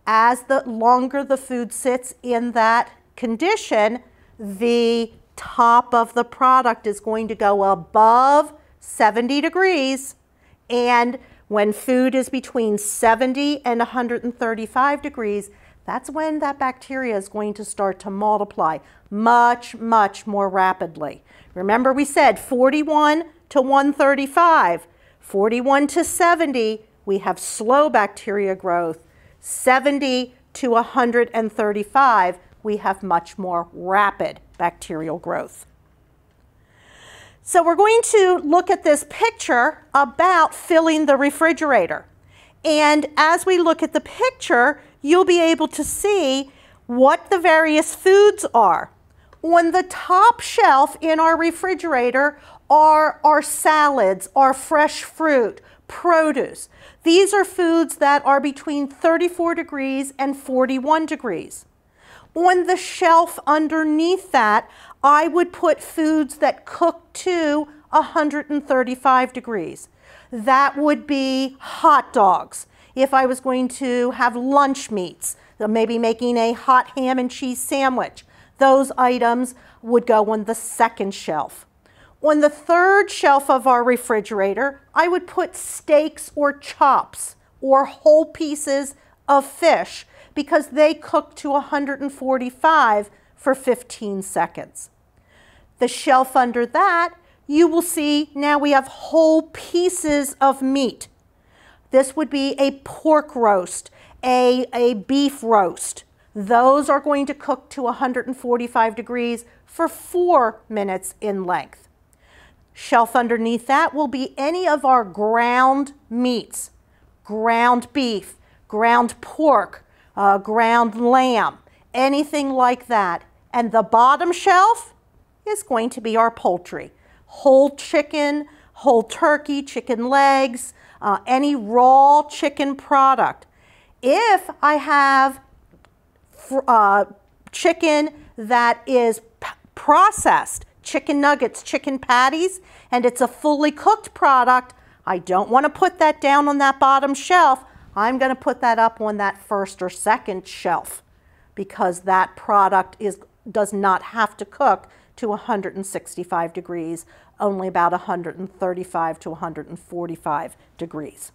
As the longer the food sits in that condition, the top of the product is going to go above 70 degrees, and when food is between 70 and 135 degrees, that's when that bacteria is going to start to multiply much, much more rapidly. Remember, we said 41 to 135, 41 to 70, we have slow bacteria growth. 70 to 135, we have much more rapid bacterial growth. So we're going to look at this picture about filling the refrigerator. And as we look at the picture, you'll be able to see what the various foods are. On the top shelf in our refrigerator are our salads, our fresh fruit, produce. These are foods that are between 34 degrees and 41 degrees. On the shelf underneath that, I would put foods that cook to 135 degrees. That would be hot dogs. If I was going to have lunch meats, maybe making a hot ham and cheese sandwich, those items would go on the second shelf. On the third shelf of our refrigerator, I would put steaks or chops or whole pieces of fish because they cook to 145 for 15 seconds. The shelf under that, you will see now we have whole pieces of meat. This would be a pork roast, a beef roast. Those are going to cook to 145 degrees for 4 minutes in length. Shelf underneath that will be any of our ground meats, ground beef, ground pork, ground lamb, anything like that. And the bottom shelf is going to be our poultry. Whole chicken, whole turkey, chicken legs, any raw chicken product. If I have chicken that is processed, chicken nuggets, chicken patties, and it's a fully cooked product, I don't want to put that down on that bottom shelf. I'm going to put that up on that first or second shelf because that product does not have to cook to 165 degrees, only about 135 to 145 degrees.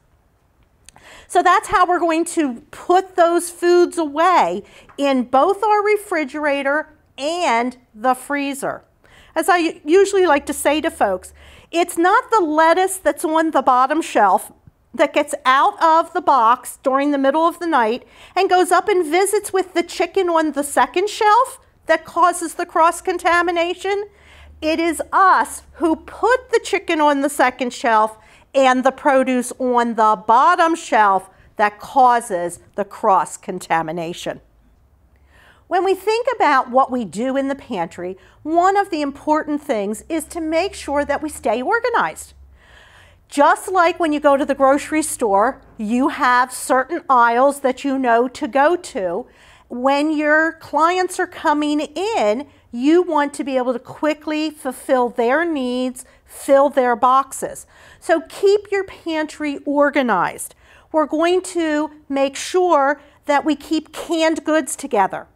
So that's how we're going to put those foods away in both our refrigerator and the freezer. As I usually like to say to folks, it's not the lettuce that's on the bottom shelf that gets out of the box during the middle of the night and goes up and visits with the chicken on the second shelf that causes the cross-contamination. It is us who put the chicken on the second shelf and the produce on the bottom shelf that causes the cross-contamination. When we think about what we do in the pantry, one of the important things is to make sure that we stay organized. Just like when you go to the grocery store, you have certain aisles that you know to go to. When your clients are coming in, you want to be able to quickly fulfill their needs, fill their boxes. So keep your pantry organized. We're going to make sure that we keep canned goods together.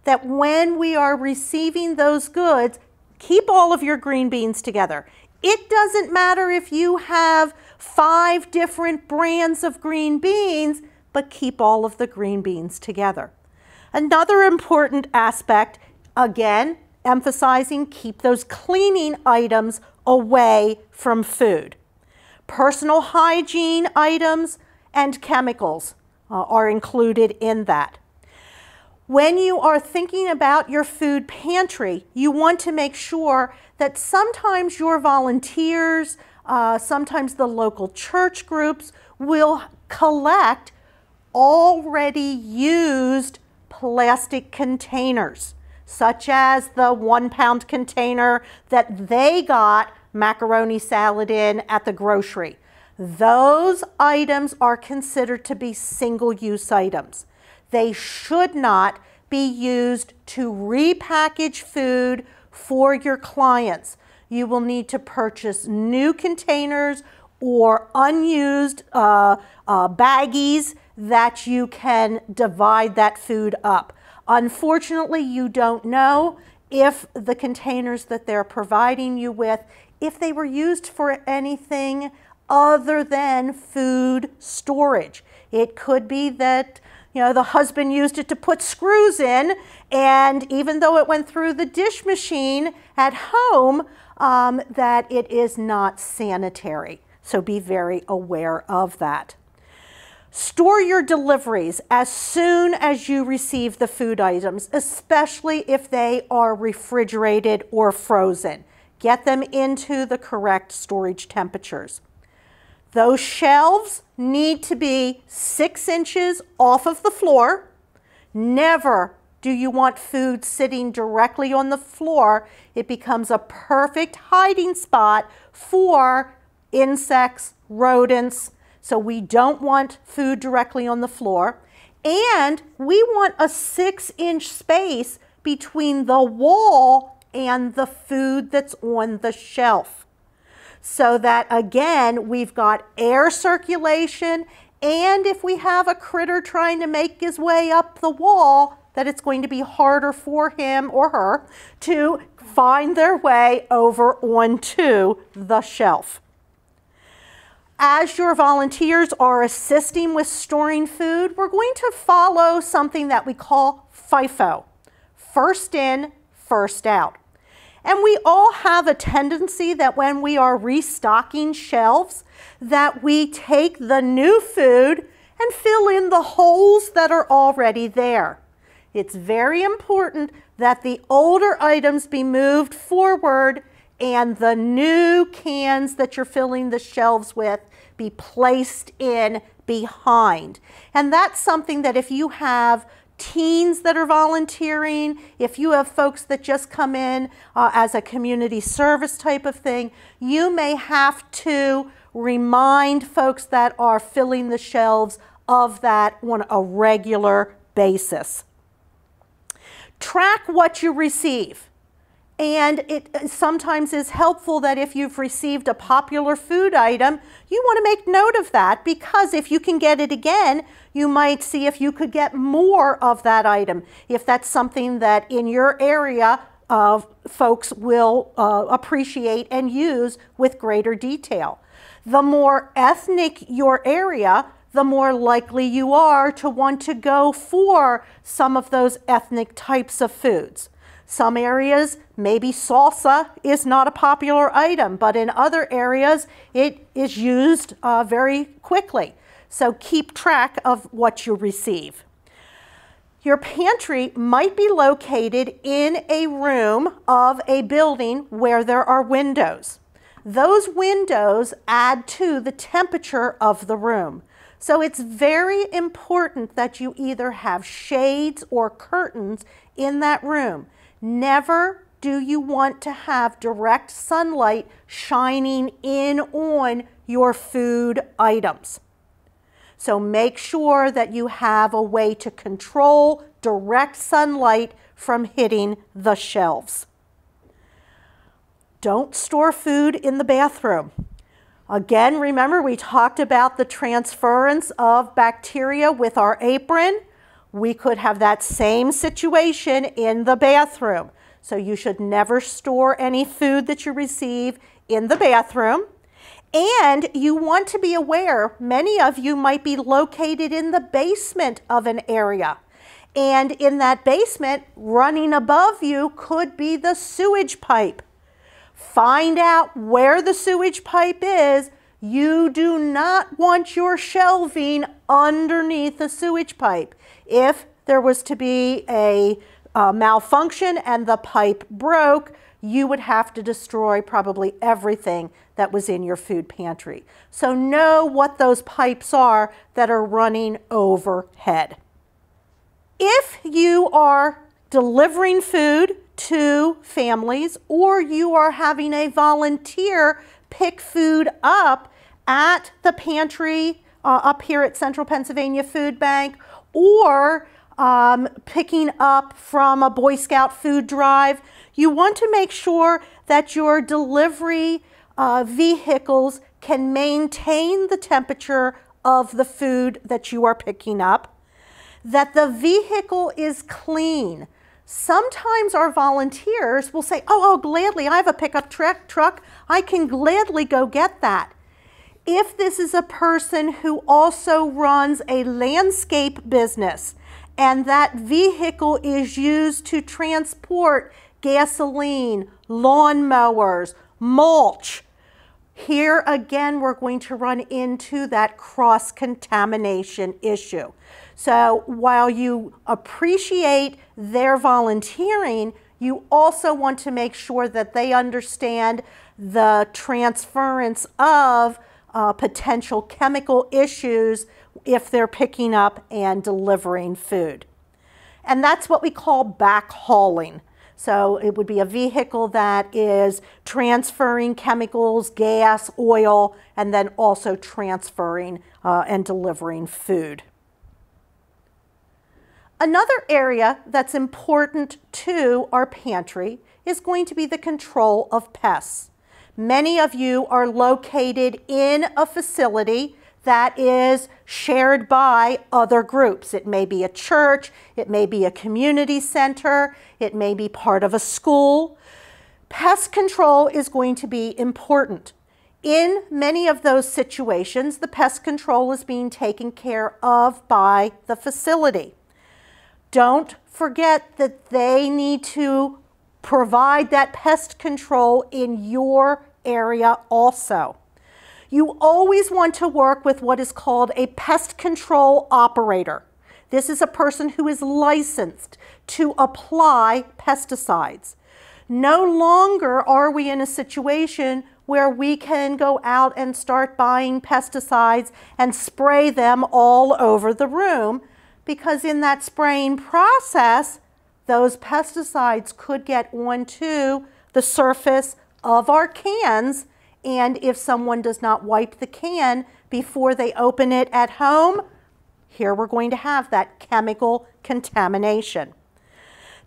That when we are receiving those goods, keep all of your green beans together. It doesn't matter if you have 5 different brands of green beans, but keep all of the green beans together. Another important aspect, again, emphasizing keep those cleaning items away from food. Personal hygiene items and chemicals are included in that. When you are thinking about your food pantry, you want to make sure that sometimes your volunteers, sometimes the local church groups will collect already used plastic containers, such as the 1-pound container that they got macaroni salad in at the grocery. Those items are considered to be single-use items. They should not be used to repackage food for your clients. You will need to purchase new containers or unused baggies that you can divide that food up. Unfortunately, you don't know if the containers that they're providing you with, if they were used for anything other than food storage. It could be that the husband used it to put screws in, and even though it went through the dish machine at home, that it is not sanitary. So be very aware of that. Store your deliveries as soon as you receive the food items, especially if they are refrigerated or frozen. Get them into the correct storage temperatures. Those shelves need to be 6 inches off of the floor. Never do you want food sitting directly on the floor. It becomes a perfect hiding spot for insects, rodents. So we don't want food directly on the floor. And we want a 6-inch space between the wall and the food that's on the shelf. So that, again, we've got air circulation, and if we have a critter trying to make his way up the wall, that it's going to be harder for him or her to find their way over onto the shelf. As your volunteers are assisting with storing food, we're going to follow something that we call FIFO, first in, first out. And we all have a tendency that when we are restocking shelves, that we take the new food and fill in the holes that are already there. It's very important that the older items be moved forward and the new cans that you're filling the shelves with be placed in behind. And that's something that if you have teens that are volunteering, if you have folks that just come in as a community service type of thing, you may have to remind folks that are filling the shelves of that on a regular basis. Track what you receive. And it sometimes is helpful that if you've received a popular food item, you want to make note of that, because if you can get it again, you might see if you could get more of that item. If that's something that in your area folks will appreciate and use with greater detail. The more ethnic your area, the more likely you are to want to go for some of those ethnic types of foods. Some areas, maybe salsa is not a popular item, but in other areas, it is used very quickly. So keep track of what you receive. Your pantry might be located in a room of a building where there are windows. Those windows add to the temperature of the room. So it's very important that you either have shades or curtains in that room. Never do you want to have direct sunlight shining in on your food items. So make sure that you have a way to control direct sunlight from hitting the shelves. Don't store food in the bathroom. Again, remember we talked about the transference of bacteria with our apron. We could have that same situation in the bathroom. So you should never store any food that you receive in the bathroom. And you want to be aware, many of you might be located in the basement of an area. And in that basement, running above you could be the sewage pipe. Find out where the sewage pipe is. You do not want your shelving underneath the sewage pipe. If there was to be a malfunction and the pipe broke, you would have to destroy probably everything that was in your food pantry. So know what those pipes are that are running overhead. If you are delivering food to families, or you are having a volunteer pick food up at the pantry up here at Central Pennsylvania Food Bank, or picking up from a Boy Scout food drive, you want to make sure that your delivery vehicles can maintain the temperature of the food that you are picking up, that the vehicle is clean. Sometimes our volunteers will say, oh, gladly, I have a pickup truck. I can gladly go get that. If this is a person who also runs a landscape business and that vehicle is used to transport gasoline, lawn mowers, mulch, here again we're going to run into that cross-contamination issue. So while you appreciate their volunteering, You also want to make sure that they understand the transference of potential chemical issues if they're picking up and delivering food. And that's what we call backhauling. So it would be a vehicle that is transferring chemicals, gas, oil, and then also transferring and delivering food. Another area that's important to our pantry is going to be the control of pests. Many of you are located in a facility that is shared by other groups. It may be a church, it may be a community center, it may be part of a school. Pest control is going to be important. In many of those situations, the pest control is being taken care of by the facility. Don't forget that they need to provide that pest control in your area also. You always want to work with what is called a pest control operator. This is a person who is licensed to apply pesticides. No longer are we in a situation where we can go out and start buying pesticides and spray them all over the room, because in that spraying process, those pesticides could get onto the surface of our cans, and if someone does not wipe the can before they open it at home, here we're going to have that chemical contamination.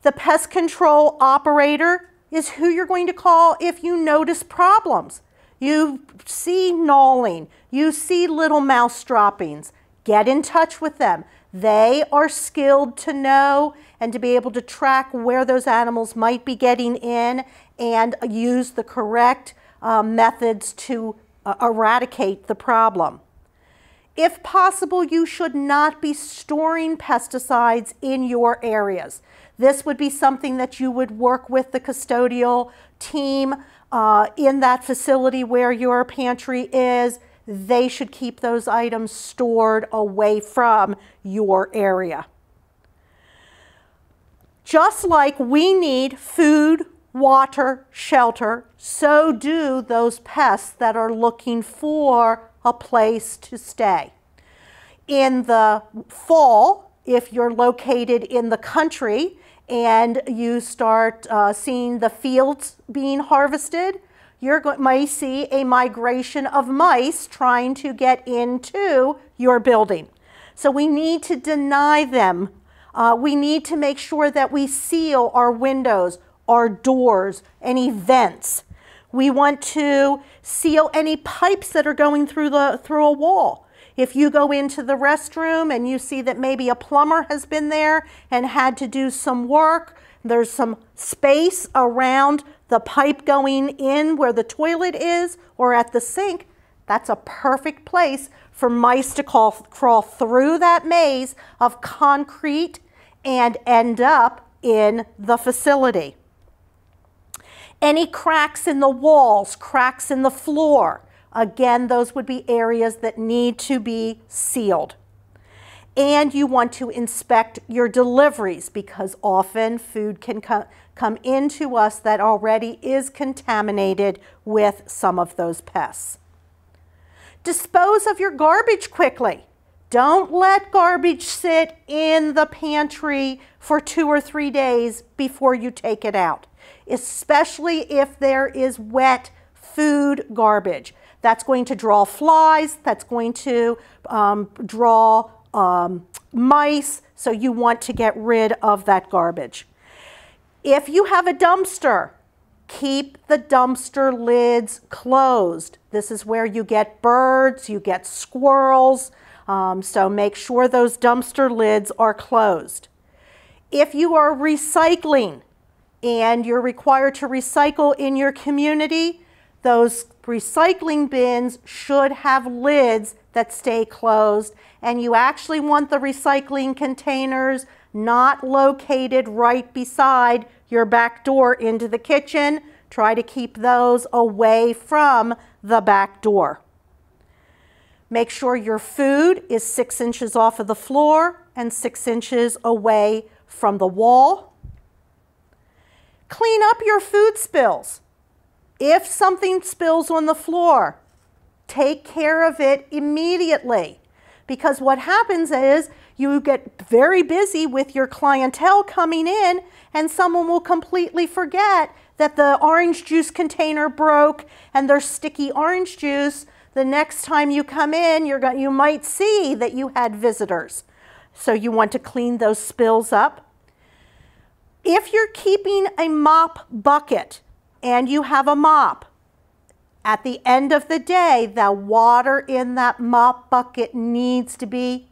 The pest control operator is who you're going to call if you notice problems. You see gnawing, you see little mouse droppings, get in touch with them. They are skilled to know and to be able to track where those animals might be getting in and use the correct methods to eradicate the problem. If possible, you should not be storing pesticides in your areas. This would be something that you would work with the custodial team in that facility where your pantry is. They should keep those items stored away from your area. Just like we need food, water, shelter, so do those pests that are looking for a place to stay. In the fall, if you're located in the country and you start seeing the fields being harvested, you might see a migration of mice trying to get into your building. So we need to deny them. We need to make sure that we seal our windows, our doors, any vents. We want to seal any pipes that are going through a wall. If you go into the restroom and you see that maybe a plumber has been there and had to do some work, there's some space around the pipe going in where the toilet is or at the sink, that's a perfect place for mice to crawl through that maze of concrete and end up in the facility. Any cracks in the walls, cracks in the floor, again, those would be areas that need to be sealed. And you want to inspect your deliveries, because often food can come into us that already is contaminated with some of those pests. Dispose of your garbage quickly. Don't let garbage sit in the pantry for 2 or 3 days before you take it out, especially if there is wet food garbage. That's going to draw flies, that's going to draw mice, so you want to get rid of that garbage. If you have a dumpster, keep the dumpster lids closed. This is where you get birds, you get squirrels, so make sure those dumpster lids are closed. If you are recycling and you're required to recycle in your community, those recycling bins should have lids that stay closed, and you actually want the recycling containers not located right beside your back door into the kitchen. Try to keep those away from the back door. Make sure your food is 6 inches off of the floor and 6 inches away from the wall. Clean up your food spills. If something spills on the floor, take care of it immediately. Because what happens is you get very busy with your clientele coming in, and someone will completely forget that the orange juice container broke and there's sticky orange juice. The next time you come in, you might see that you had visitors. So you want to clean those spills up. If you're keeping a mop bucket and you have a mop, at the end of the day, the water in that mop bucket needs to be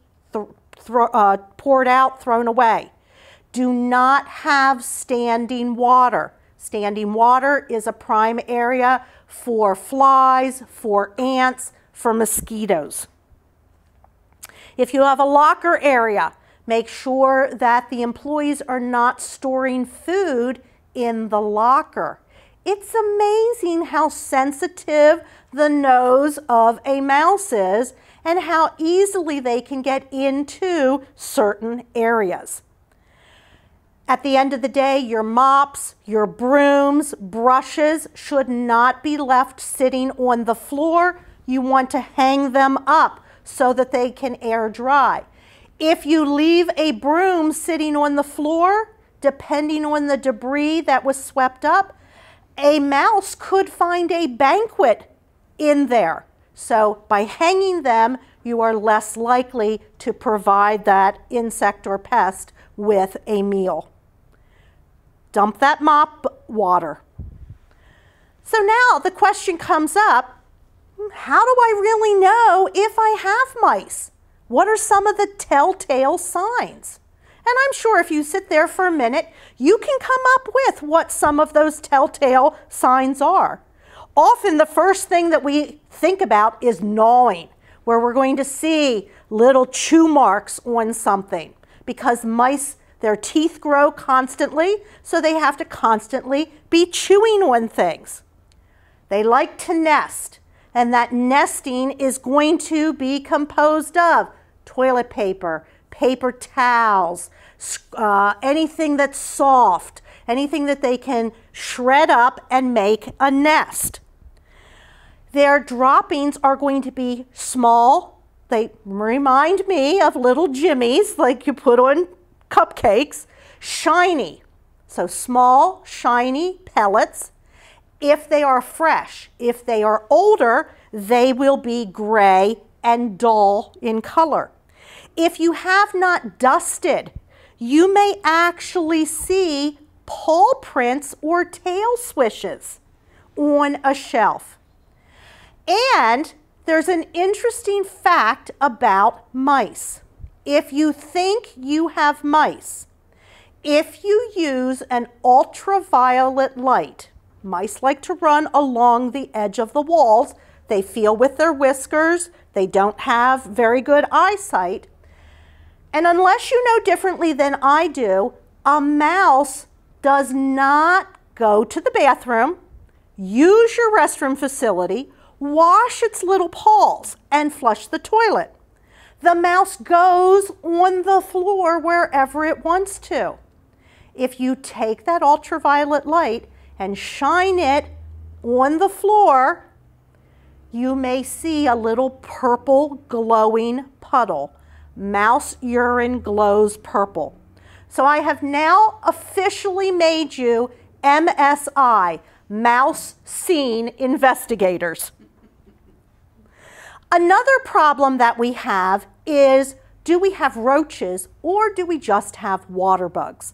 poured out, thrown away. Do not have standing water. Standing water is a prime area for flies, for ants, for mosquitoes. If you have a locker area, make sure that the employees are not storing food in the locker. It's amazing how sensitive the nose of a mouse is and how easily they can get into certain areas. At the end of the day, your mops, your brooms, brushes should not be left sitting on the floor. You want to hang them up so that they can air dry. If you leave a broom sitting on the floor, depending on the debris that was swept up, a mouse could find a banquet in there. So by hanging them, you are less likely to provide that insect or pest with a meal. Dump that mop water. So now the question comes up, how do I really know if I have mice? What are some of the telltale signs? And I'm sure if you sit there for a minute, you can come up with what some of those telltale signs are. Often the first thing that we think about is gnawing, where we're going to see little chew marks on something, because mice, their teeth grow constantly, so they have to constantly be chewing on things. They like to nest, and that nesting is going to be composed of toilet paper, paper towels, anything that's soft, anything that they can shred up and make a nest. Their droppings are going to be small. They remind me of little jimmies like you put on cupcakes. Shiny, so small, shiny pellets. If they are fresh, if they are older, they will be gray and dull in color. If you have not dusted, you may actually see paw prints or tail swishes on a shelf. And there's an interesting fact about mice. If you think you have mice, if you use an ultraviolet light, mice like to run along the edge of the walls. They feel with their whiskers. They don't have very good eyesight. And unless you know differently than I do, a mouse does not go to the bathroom, use your restroom facility, wash its little paws, and flush the toilet. The mouse goes on the floor wherever it wants to. If you take that ultraviolet light and shine it on the floor, you may see a little purple glowing puddle. Mouse urine glows purple. So I have now officially made you MSI, Mouse Scene Investigators. Another problem that we have is, do we have roaches or do we just have water bugs?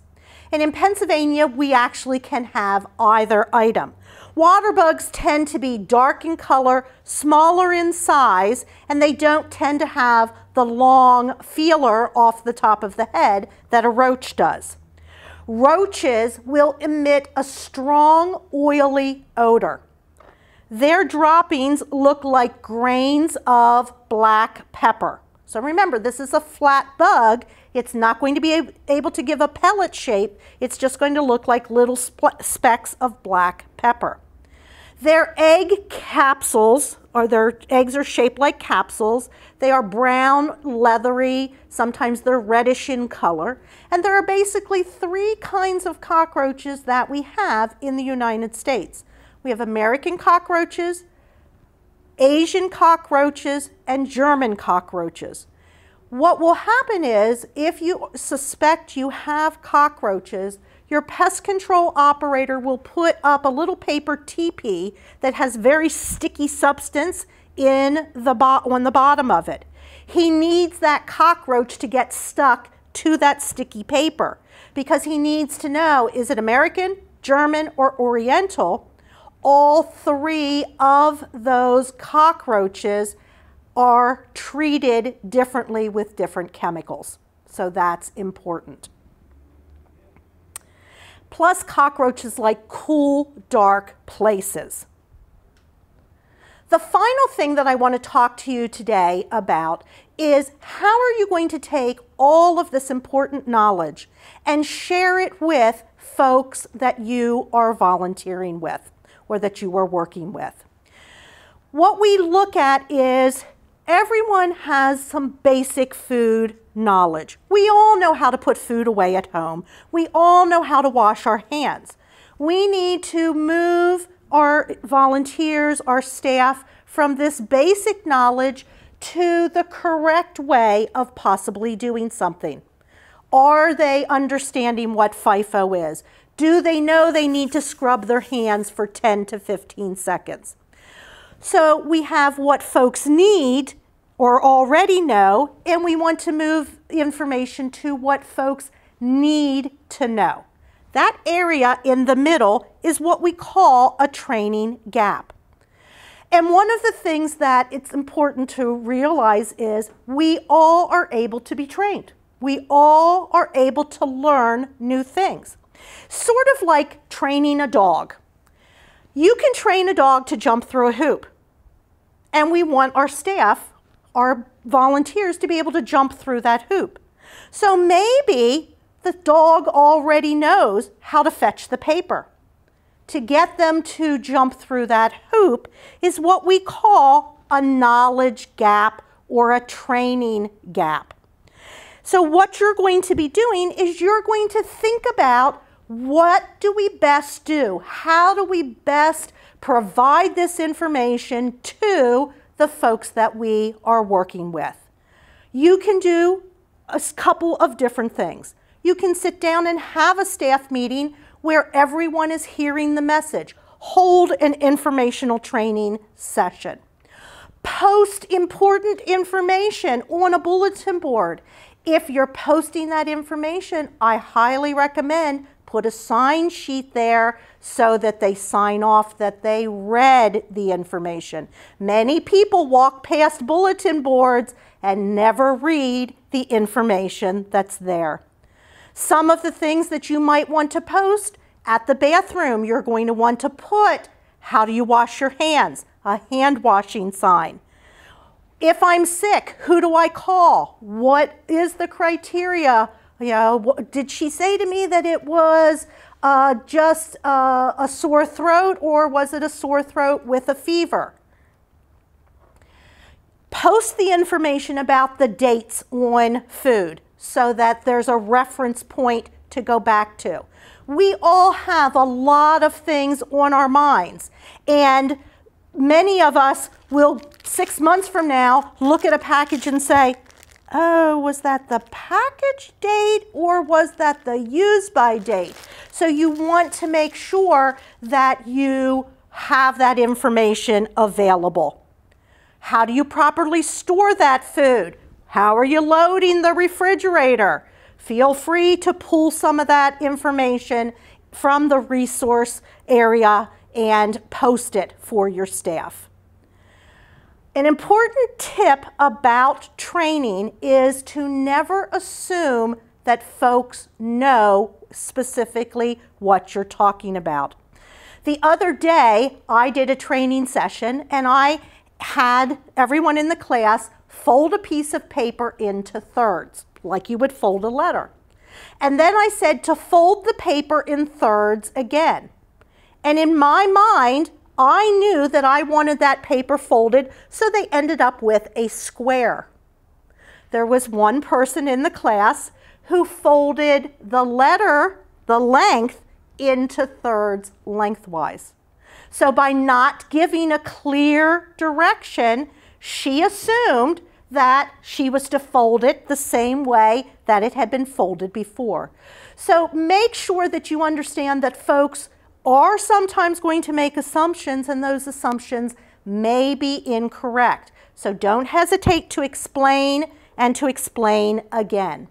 And in Pennsylvania, we actually can have either item. Water bugs tend to be dark in color, smaller in size, and they don't tend to have the long feeler off the top of the head that a roach does. Roaches will emit a strong, oily odor. Their droppings look like grains of black pepper. So remember, this is a flat bug. It's not going to be able to give a pellet shape. It's just going to look like little specks of black pepper. Their egg capsules, or their eggs are shaped like capsules. They are brown, leathery, sometimes they're reddish in color. And there are basically 3 kinds of cockroaches that we have in the United States. We have American cockroaches, Asian cockroaches, and German cockroaches. What will happen is, if you suspect you have cockroaches, your pest control operator will put up a little paper TP that has very sticky substance on the bottom of it. He needs that cockroach to get stuck to that sticky paper because he needs to know, is it American, German, or Oriental? All 3 of those cockroaches are treated differently with different chemicals. So that's important. Plus, cockroaches like cool, dark places. The final thing that I want to talk to you today about is how are you going to take all of this important knowledge and share it with folks that you are volunteering with or that you are working with. What we look at is everyone has some basic food knowledge. We all know how to put food away at home. We all know how to wash our hands. We need to move our volunteers, our staff, from this basic knowledge to the correct way of possibly doing something. Are they understanding what FIFO is? Do they know they need to scrub their hands for 10 to 15 seconds? So we have what folks need or already know, and we want to move information to what folks need to know. That area in the middle is what we call a training gap. And one of the things that it's important to realize is we all are able to be trained. We all are able to learn new things. Sort of like training a dog. You can train a dog to jump through a hoop. And we want our staff, our volunteers, to be able to jump through that hoop. So maybe the dog already knows how to fetch the paper. To get them to jump through that hoop is what we call a knowledge gap or a training gap. So what you're going to be doing is you're going to think about, what do we best do? How do we best provide this information to the folks that we are working with? You can do a couple of different things. You can sit down and have a staff meeting where everyone is hearing the message. Hold an informational training session. Post important information on a bulletin board. If you're posting that information, I highly recommend put a sign sheet there so that they sign off that they read the information. Many people walk past bulletin boards and never read the information that's there. Some of the things that you might want to post: at the bathroom, you're going to want to put, how do you wash your hands? A hand washing sign. If I'm sick, who do I call? What is the criteria? You know, did she say to me that it was just a sore throat, or was it a sore throat with a fever? Post the information about the dates on food so that there's a reference point to go back to. We all have a lot of things on our minds, and many of us will 6 months from now look at a package and say, oh, was that the package date or was that the use by date? So you want to make sure that you have that information available. How do you properly store that food? How are you loading the refrigerator? Feel free to pull some of that information from the resource area and post it for your staff. An important tip about training is to never assume that folks know specifically what you're talking about. The other day, I did a training session and I had everyone in the class fold a piece of paper into thirds, like you would fold a letter. And then I said to fold the paper in thirds again. And in my mind, I knew that I wanted that paper folded, so they ended up with a square. There was one person in the class who folded the letter, the length, into thirds lengthwise. So by not giving a clear direction, she assumed that she was to fold it the same way that it had been folded before. So make sure that you understand that folks are sometimes going to make assumptions, and those assumptions may be incorrect. So don't hesitate to explain and to explain again.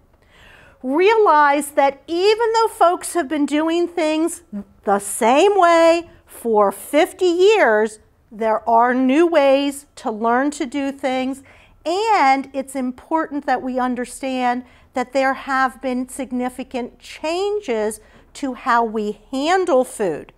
Realize that even though folks have been doing things the same way for 50 years, there are new ways to learn to do things, and it's important that we understand that there have been significant changes to how we handle food.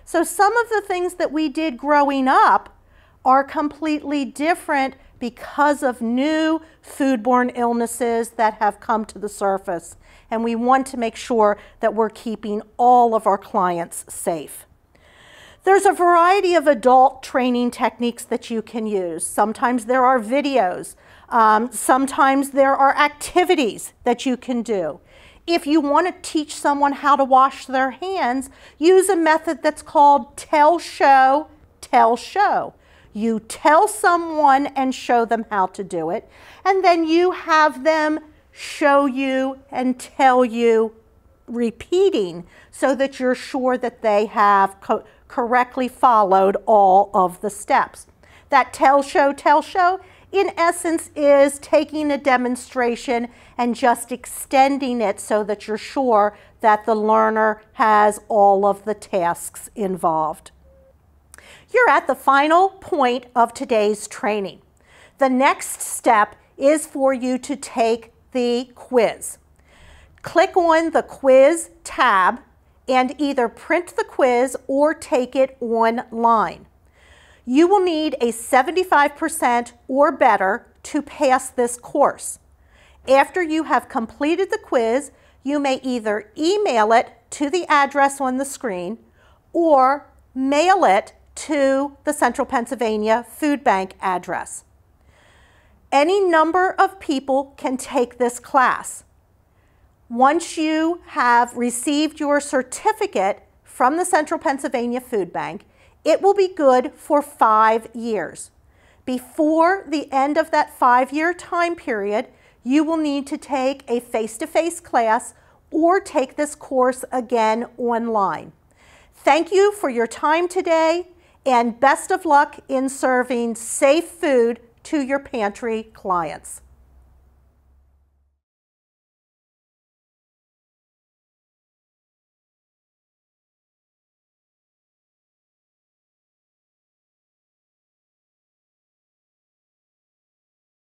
So some of the things that we did growing up are completely different because of new foodborne illnesses that have come to the surface. And we want to make sure that we're keeping all of our clients safe. There's a variety of adult training techniques that you can use. Sometimes there are videos. Sometimes there are activities that you can do. If you want to teach someone how to wash their hands, use a method that's called tell, show, tell, show. You tell someone and show them how to do it, and then you have them show you and tell you, repeating, so that you're sure that they have correctly followed all of the steps. That tell, show, in essence is taking a demonstration and just extending it so that you're sure that the learner has all of the tasks involved. You're at the final point of today's training. The next step is for you to take the quiz. Click on the quiz tab and either print the quiz or take it online. You will need a 75% or better to pass this course. After you have completed the quiz, you may either email it to the address on the screen or mail it to the Central Pennsylvania Food Bank address. Any number of people can take this class. Once you have received your certificate from the Central Pennsylvania Food Bank, it will be good for 5 years. Before the end of that 5-year time period, you will need to take a face-to-face class or take this course again online. Thank you for your time today, and best of luck in serving safe food to your pantry clients.